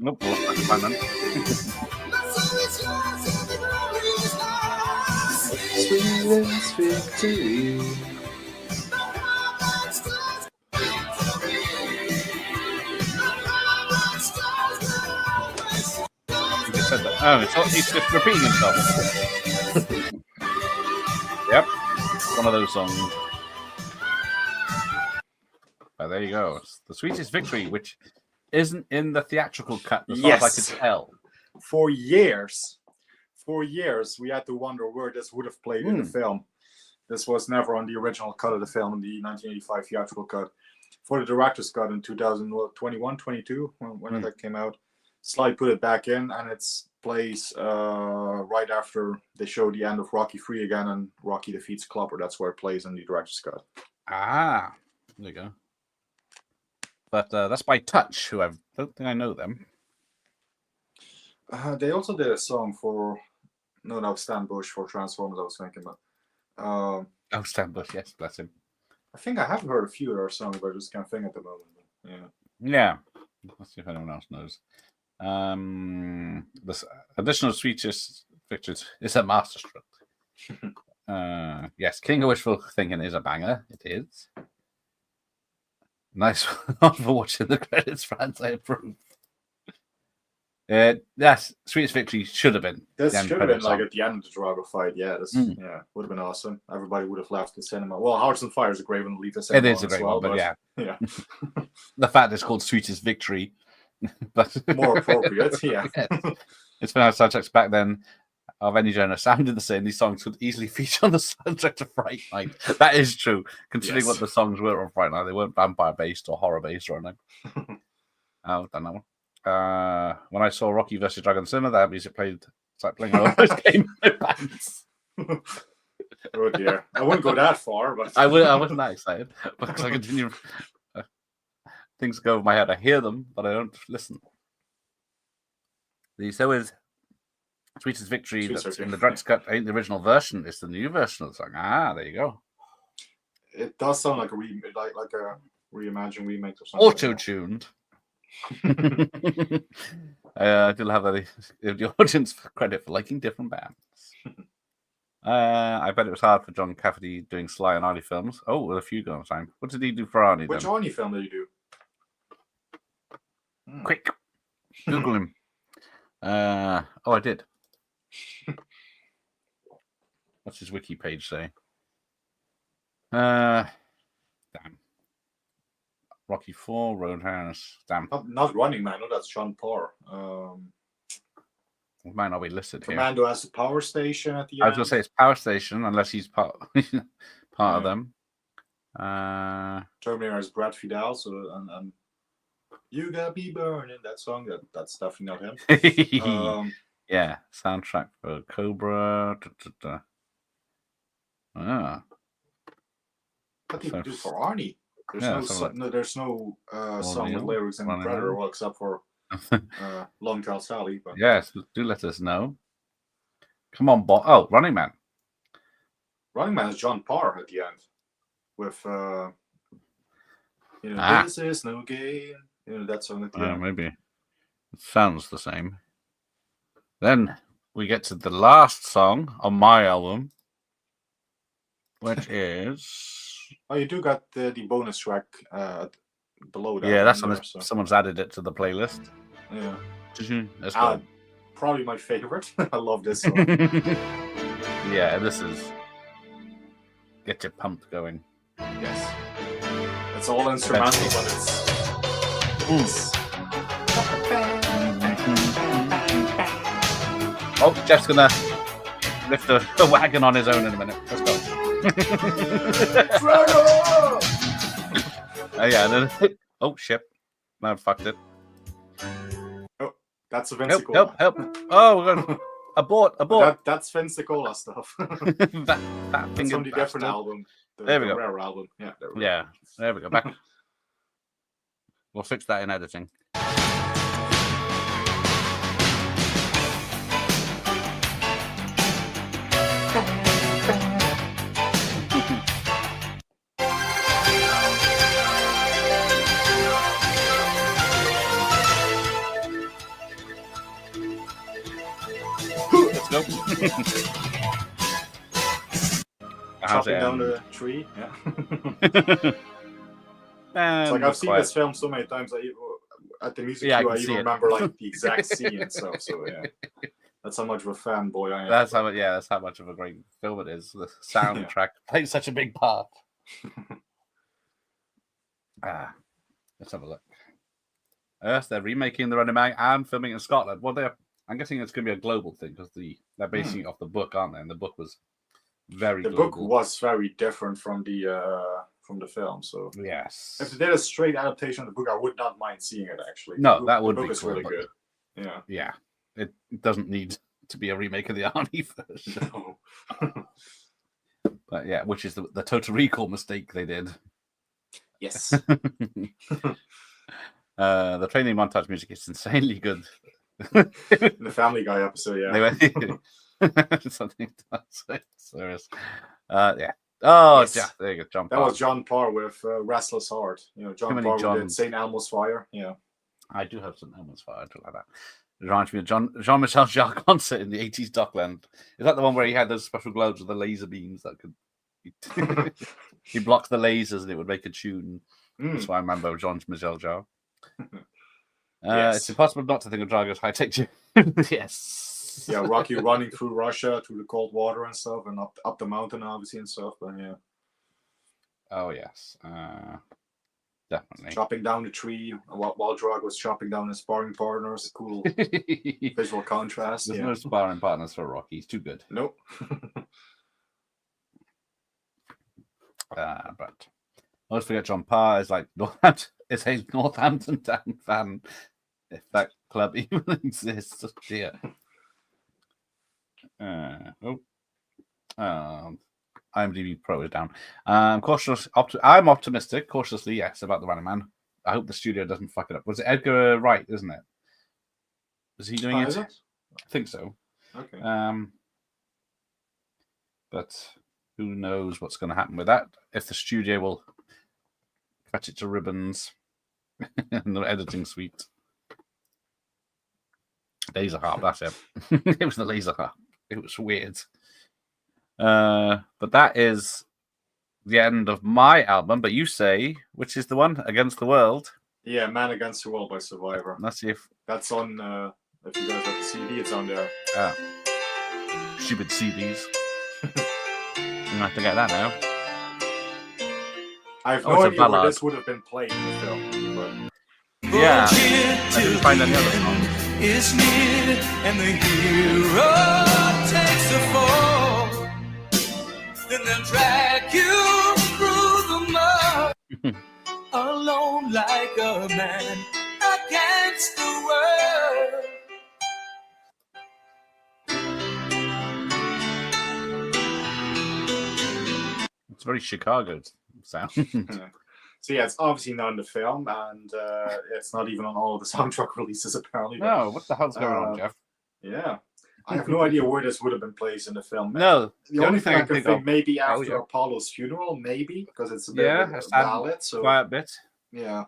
Nope, I can find them. Sweetest Victory. You just said that. Oh, he's just repeating himself. Yep, one of those songs. But there you go. It's the Sweetest Victory, which isn't in the theatrical cut, as far as I could tell. For years, we had to wonder where this would have played in the film. This was never on the original cut of the film, in the 1985 theatrical cut. For the director's cut in 2021, 22, when that came out, Sly put it back in, and it plays right after they show the end of Rocky 3 again, and Rocky defeats Clopper. That's where it plays in the director's cut. There you go. But that's by Touch, who I don't think I know them. They also did a song for Stan Bush for Transformers, I was thinking, but Stan Bush, yes, bless him. I think I have heard a few of their songs, but I just can't think at the moment. Yeah. Let's see if anyone else knows. This additional Sweetest Victory is a masterstroke. Yes, King of Wishful Thinking is a banger. It is. Nice one for watching the credits, fans. I approve. Yes, Sweetest Victory should have been. This should have been like at the end of the Drago fight. Yeah, this would have been awesome. Everybody would have left the cinema. Well, Hearts and Fire is a great one to leave the cinema. It is a great one, but yeah. The fact it's called Sweetest Victory, but more appropriate. Yeah, it's been our soundtracks back then of any genre sounded the same. These songs could easily feature on the soundtrack to Fright Night. That is true, considering what the songs were on Fright Night. They weren't vampire based or horror based or anything. I don't know. When I saw Rocky vs. Dragon Cinema, that music played. It's like playing all those games in my pants. Oh dear, I wouldn't go that far, but I wasn't that excited because I continue. Things go over my head. I hear them, but I don't listen. So is Sweetest Victory that's in the Drugs Cut ain't the original version. It's the new version of the song. There you go. It does sound like a reimagined remake or something. Auto-tuned. I still have the audience credit for liking different bands. I bet it was hard for John Cafferty doing Sly and Arnie films. Oh, with a few going time. What did he do for Arnie? Which Arnie film did he do? Quick, Google him. I did. What's his wiki page say? Damn. Rocky 4, Roadhouse. Damn. Not Running Man. No, that's Sean Parr. It might not be listed here. Commando has the power station at the end. I was going to say it's Power Station, unless he's part of them. Terminator has Brad Fidel, so and You Gotta Be Burning, that song. That's definitely not him. Yeah, soundtrack for Cobra. Ah, What did he do So- for Arnie? There's Yeah, no, let's have a so, look. no, there's no song with Neil, lyrics in Running Predator, Man. well, except for Long Tall Sally. But Yes, do let us know. Come on, Bob. Oh, Running Man. Running Man is John Parr at the end with Ah. this is no game. That song at the end. Maybe it sounds the same. Then we get to the last song on my album, which is Oh, you do got the bonus track below that. yeah, that's one on there, this, so, someone's added it to the playlist. yeah. Let's go. Probably my favorite. I love this song. Yeah, this is get you pumped going. Yes. It's all instrumental, but it's Oh, Jeff's gonna lift the wagon on his own in a minute. Let's go. Oh yeah, and then, oh shit. No, fucked it. Oh, that's a Help, Vince help, help. Oh, we're going abort, abort. That's Vince Nicola stuff. that That's fingered on the different bastard. album. There we the go. Rare album. Yeah, there we go. Yeah, there we go. Back. We'll fix that in editing. Let's go. How's Chopping it down end? the tree. Yeah. And It's like I've seen quiet. this film so many times. At the music Yeah, I queue, can I see even it. remember like the exact scene and stuff. So yeah, that's how much of a fanboy I am. That's how much. Yeah, that's how much of a great film it is. The soundtrack plays such a big part. Let's have a look. Yes, they're remaking the Running Man and filming in Scotland. Well, I'm guessing it's going to be a global thing because they're basing it off the book, aren't they? And the book was very The global. book was very different from the film. So Yes. if they did a straight adaptation of the book, I would not mind seeing it. Actually, No, that would the book be is cool, really but- good. Yeah. Yeah. It doesn't need to be a remake of the Arnie version. No. But yeah, which is the Total Recall mistake they did. Yes. The training montage music is insanely good. The Family Guy episode. Yeah. They went something serious. Yeah. Oh, Yes. yeah. There you go. John That Parr. was John Parr with Restless Heart. John many Parr who did Johns? St. Elmo's Fire. Yeah. I do have some elements for it. I do like that. It reminds me of Jean-Michel Jarre concert in the 80s Dockland. Is that the one where he had those special globes with the laser beams that could he blocked the lasers and it would make a tune. That's why I remember Jean-Michel Jarre. Yes. It's impossible not to think of Drago's high-tech tune. Yes. Yeah, Rocky running through Russia, through the cold water and stuff, and up the mountain, obviously, and stuff. But yeah, Oh, yes. Definitely. chopping down the tree while Drago was chopping down his sparring partners. Cool visual contrast. There's Yeah. no sparring partners for Rocky. He's too good. Nope. But I always forget John Parr is like Northampton. It's a Northampton Town fan. If that club even exists, oh dear. IMDb Pro is down. I'm optimistic, cautiously yes, about the Running Man. I hope the studio doesn't fuck it up. Was it Edgar Wright, isn't it? Is he doing it? Is it? I think so. Okay. But who knows what's going to happen with that? If the studio will cut it to ribbons in the editing suite. Laser harp, that's it. It was the laser harp. It was weird. But that is the end of my album. But you say, which is the one? Against the World. Yeah, Man Against the World by Survivor. Let's see if That's on. If you guys have the CD, it's on there. stupid CDs. You have to get that now. I have Oh, no it's a idea where ballad. this would have been played in the film, but Yeah. I didn't find any other songs. Is near and the hero takes a fall. Then they'll drag you through the mud, alone like a man against the world. It's very Chicago sound. So yeah, it's obviously not in the film, and it's not even on all of the soundtrack releases apparently. But, No, what the hell's going on, Jeff? yeah, I have no idea where this would have been placed in the film. No, The only thing I can think of, maybe oh, after yeah. Apollo's funeral, maybe because it's a bit of a a sad, ballad. So quiet bit. yeah,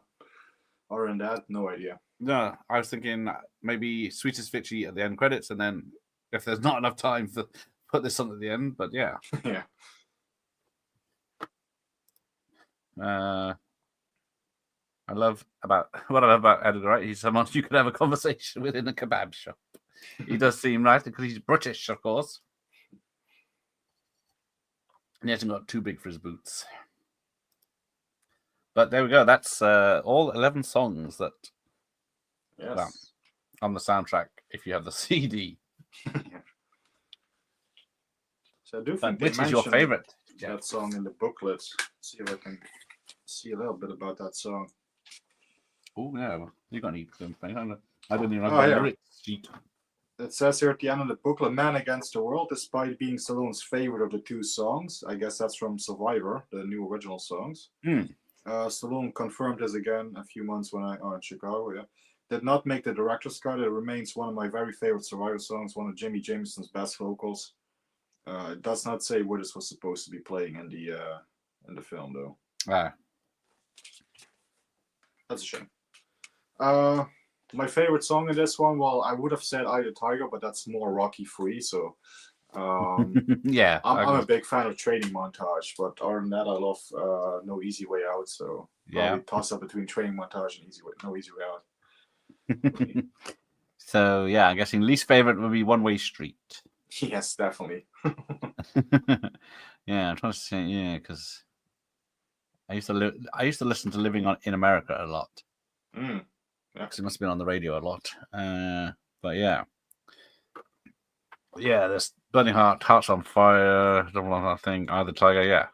other than that, no idea. No, I was thinking maybe Sweetest Victory at the end credits, and then if there's not enough time to put this on at the end, but yeah. Yeah. I love about Edgar Wright. He's someone you could have a conversation with in a kebab shop. He does seem right because he's British, of course. And he hasn't got too big for his boots. But there we go. That's all 11 songs that on the soundtrack if you have the CD. So I do think which is your favorite? That song in the booklet. Let's see if I can see a little bit about that song. Oh yeah, you got any information? I didn't even have Oh, the yeah. lyrics sheet. It says here at the end of the booklet, "Man Against the World," despite being Stallone's favorite of the two songs. I guess that's from Survivor, the new original songs. Stallone confirmed this again a few months when in Chicago. Yeah, did not make the director's cut. It remains one of my very favorite Survivor songs, one of Jimmy Jameson's best vocals. It does not say where this was supposed to be playing in the film, though. That's a shame. My favorite song in this one, well, I would have said "Eye the Tiger," but that's more Rocky free. So, yeah, I'm a big fan of Training Montage, but other than that, I love No Easy Way Out. So, probably toss up between Training Montage and No Easy Way Out. So yeah, I'm guessing least favorite would be One Way Street. Yes, definitely. Yeah, I'm trying to say because I used to listen to Living in America a lot. Yeah. Because it must have been on the radio a lot. But yeah. Yeah, there's Burning Hearts on Fire, Double on that thing, Eye the Tiger, yeah.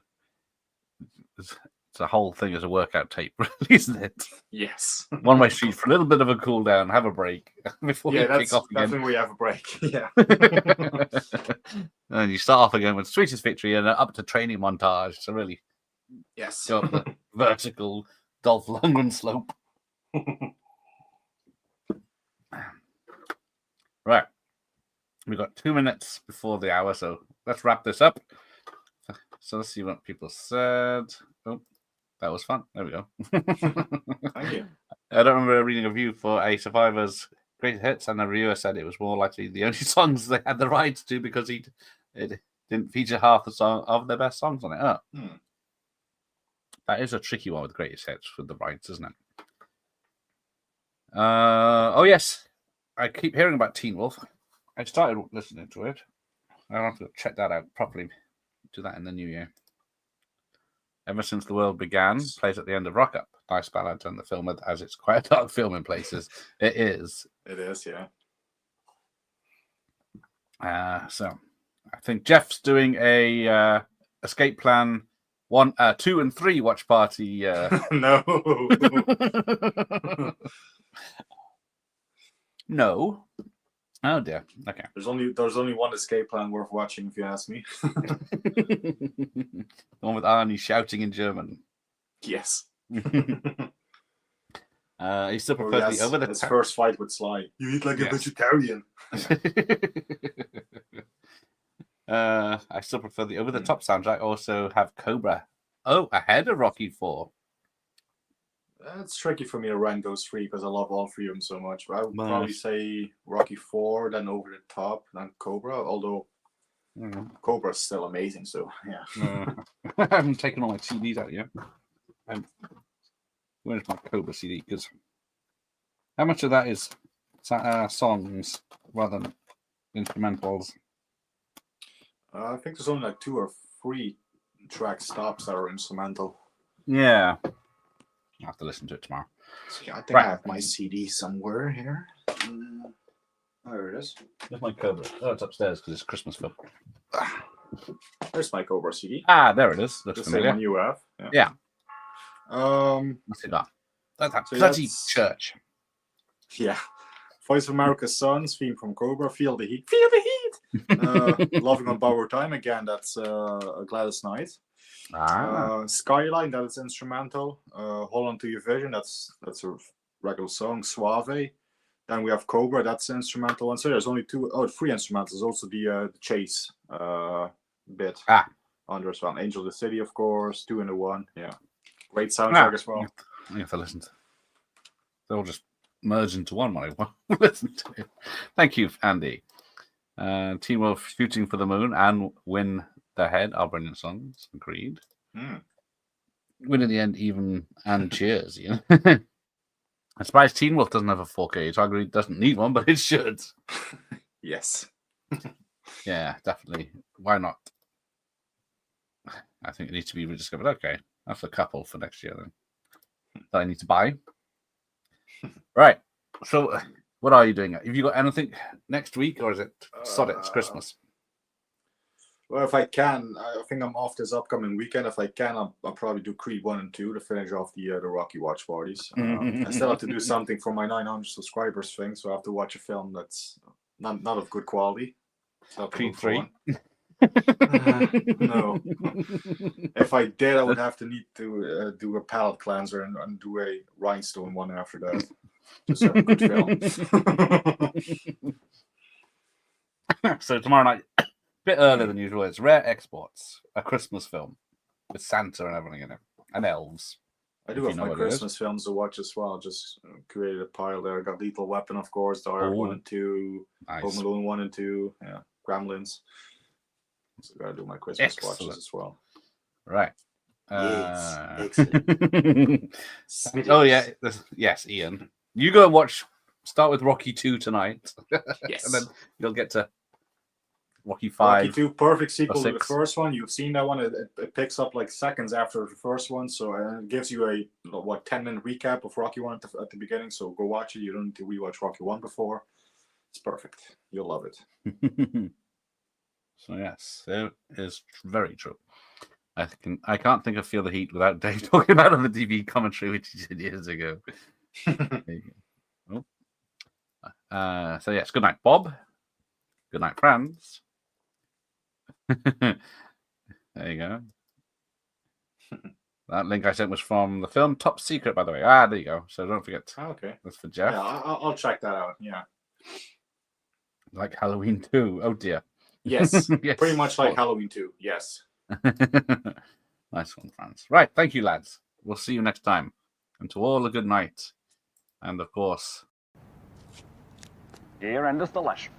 It's a whole thing as a workout tape, really, isn't it? Yes. One Way Street for a little bit of a cool down, have a break before you kick off again. That's when we have a break. Yeah. And you start off again with Sweetest Victory and up to Training Montage to really go up the vertical Dolph Lundgren slope. Right. We've got 2 minutes before the hour, so let's wrap this up. So let's see what people said. Oh, that was fun. There we go. Thank you. I don't remember reading a review for a Survivor's Great Hits, and the reviewer said it was more likely the only songs they had the rights to because it didn't feature half the song of their best songs on it. That is a tricky one with Greatest Hits with the rights, isn't it? Oh yes, I keep hearing about Teen Wolf. I started listening to it. I'll have to check that out properly. Do that in the new year. Ever Since the World Began plays at the end of Rock Up. Nice balance on the film as it's quite a dark film in places. It is. It is, yeah. So I think Jeff's doing a Escape Plan 1, 2, and 3 watch party. No. No. Oh dear. Okay. There's only one Escape Plan worth watching, if you ask me. The one with Arnie shouting in German. Yes. He still prefers the over the his first fight with Sly. You eat like a vegetarian. I still prefer the over the top soundtrack. Also have Cobra. Oh, ahead of Rocky 4. It's tricky for me to rank those three because I love all three of them so much. But I would probably say Rocky 4, then Over the Top, then Cobra. Although Cobra's still amazing. So yeah. I haven't taken all my CDs out yet. Where's my Cobra CD? Because how much of that is songs rather than instrumentals? I think there's only like 2 or 3 track stops that are instrumental. Yeah. I'll have to listen to it tomorrow. So, yeah, I think I have my CD somewhere here. There it is. There's my Cobra. Oh, it's upstairs because it's Christmas film. There's my Cobra CD. Ah, there it is. Looks the familiar. same one you have. Yeah. What's it got? That's so bloody church. Yeah. Voice of America's Sons, theme from Cobra. Feel the Heat. Feel the Heat. Loving on Borrowed Time again. That's Gladys Knight. Skyline, that is instrumental. Hold On to Your Vision, that's a regular song. Suave. Then we have Cobra, that's instrumental one. So there's only three instrumentals. Also the chase bit on there as well. Angel of the City, of course. 2 in 1. Yeah, great soundtrack as well. I have to listen to. They all just merge into one when I listen to it. Thank you, Andy. Teen Wolf, Shooting for the Moon, and Win the Head are brilliant songs. Agreed. Win in the End, even, and Cheers. You know? I'm surprised Teen Wolf doesn't have a 4K. So I agree, it doesn't need one, but it should. Yes. Yeah, definitely. Why not? I think it needs to be rediscovered. Okay, that's a couple for next year then. That I need to buy. Right. So, what are you doing? Have you got anything next week, or is it sod it? It's Christmas. Well, if I can, I think I'm off this upcoming weekend. If I can, I'll probably do Creed 1 and 2 to finish off the Rocky watch parties. I still have to do something for my 900 subscribers thing, so I have to watch a film that's not of good quality. Creed 3. No. If I did, I would have to need to do a palate cleanser and do a rhinestone one after that. Just have a good film. So tomorrow night, a bit earlier than usual, it's Rare Exports, a Christmas film with Santa and everything in it, and elves. I do have my Christmas films to watch as well. Just created a pile there. Got Lethal Weapon, of course, Die Hard 1 and 2, Nice. Home Alone 1 and 2, yeah, Gremlins. So I gotta do my Christmas Excellent. watches as well. Right. Excellent. Oh yeah, yes, Ian. You go and watch. Start with Rocky 2 tonight. Yes. And then you'll get to Rocky 5. Rocky 2, perfect sequel to the 6. first one. You've seen that one. It picks up like seconds after the first one, so it gives you a 10-minute recap of Rocky 1 at the beginning. So go watch it. You don't need to rewatch Rocky 1 before. It's perfect. You'll love it. So yes, it is very true. I can't think of Feel the Heat without Dave talking about it on the TV commentary, which he did years ago. There you go. So yes, good night, Bob. Good night, Franz. There you go. That link I sent was from the film Top Secret, by the way. There you go. So don't forget. Okay. That's for Jeff. Yeah, I'll check that out. Yeah. Like Halloween 2. Oh dear. Yes. Yes. Pretty much like Halloween 2. Yes. Nice one, Franz. Right. Thank you, lads. We'll see you next time. And to all a good night. And of course, Here endeth the lesson.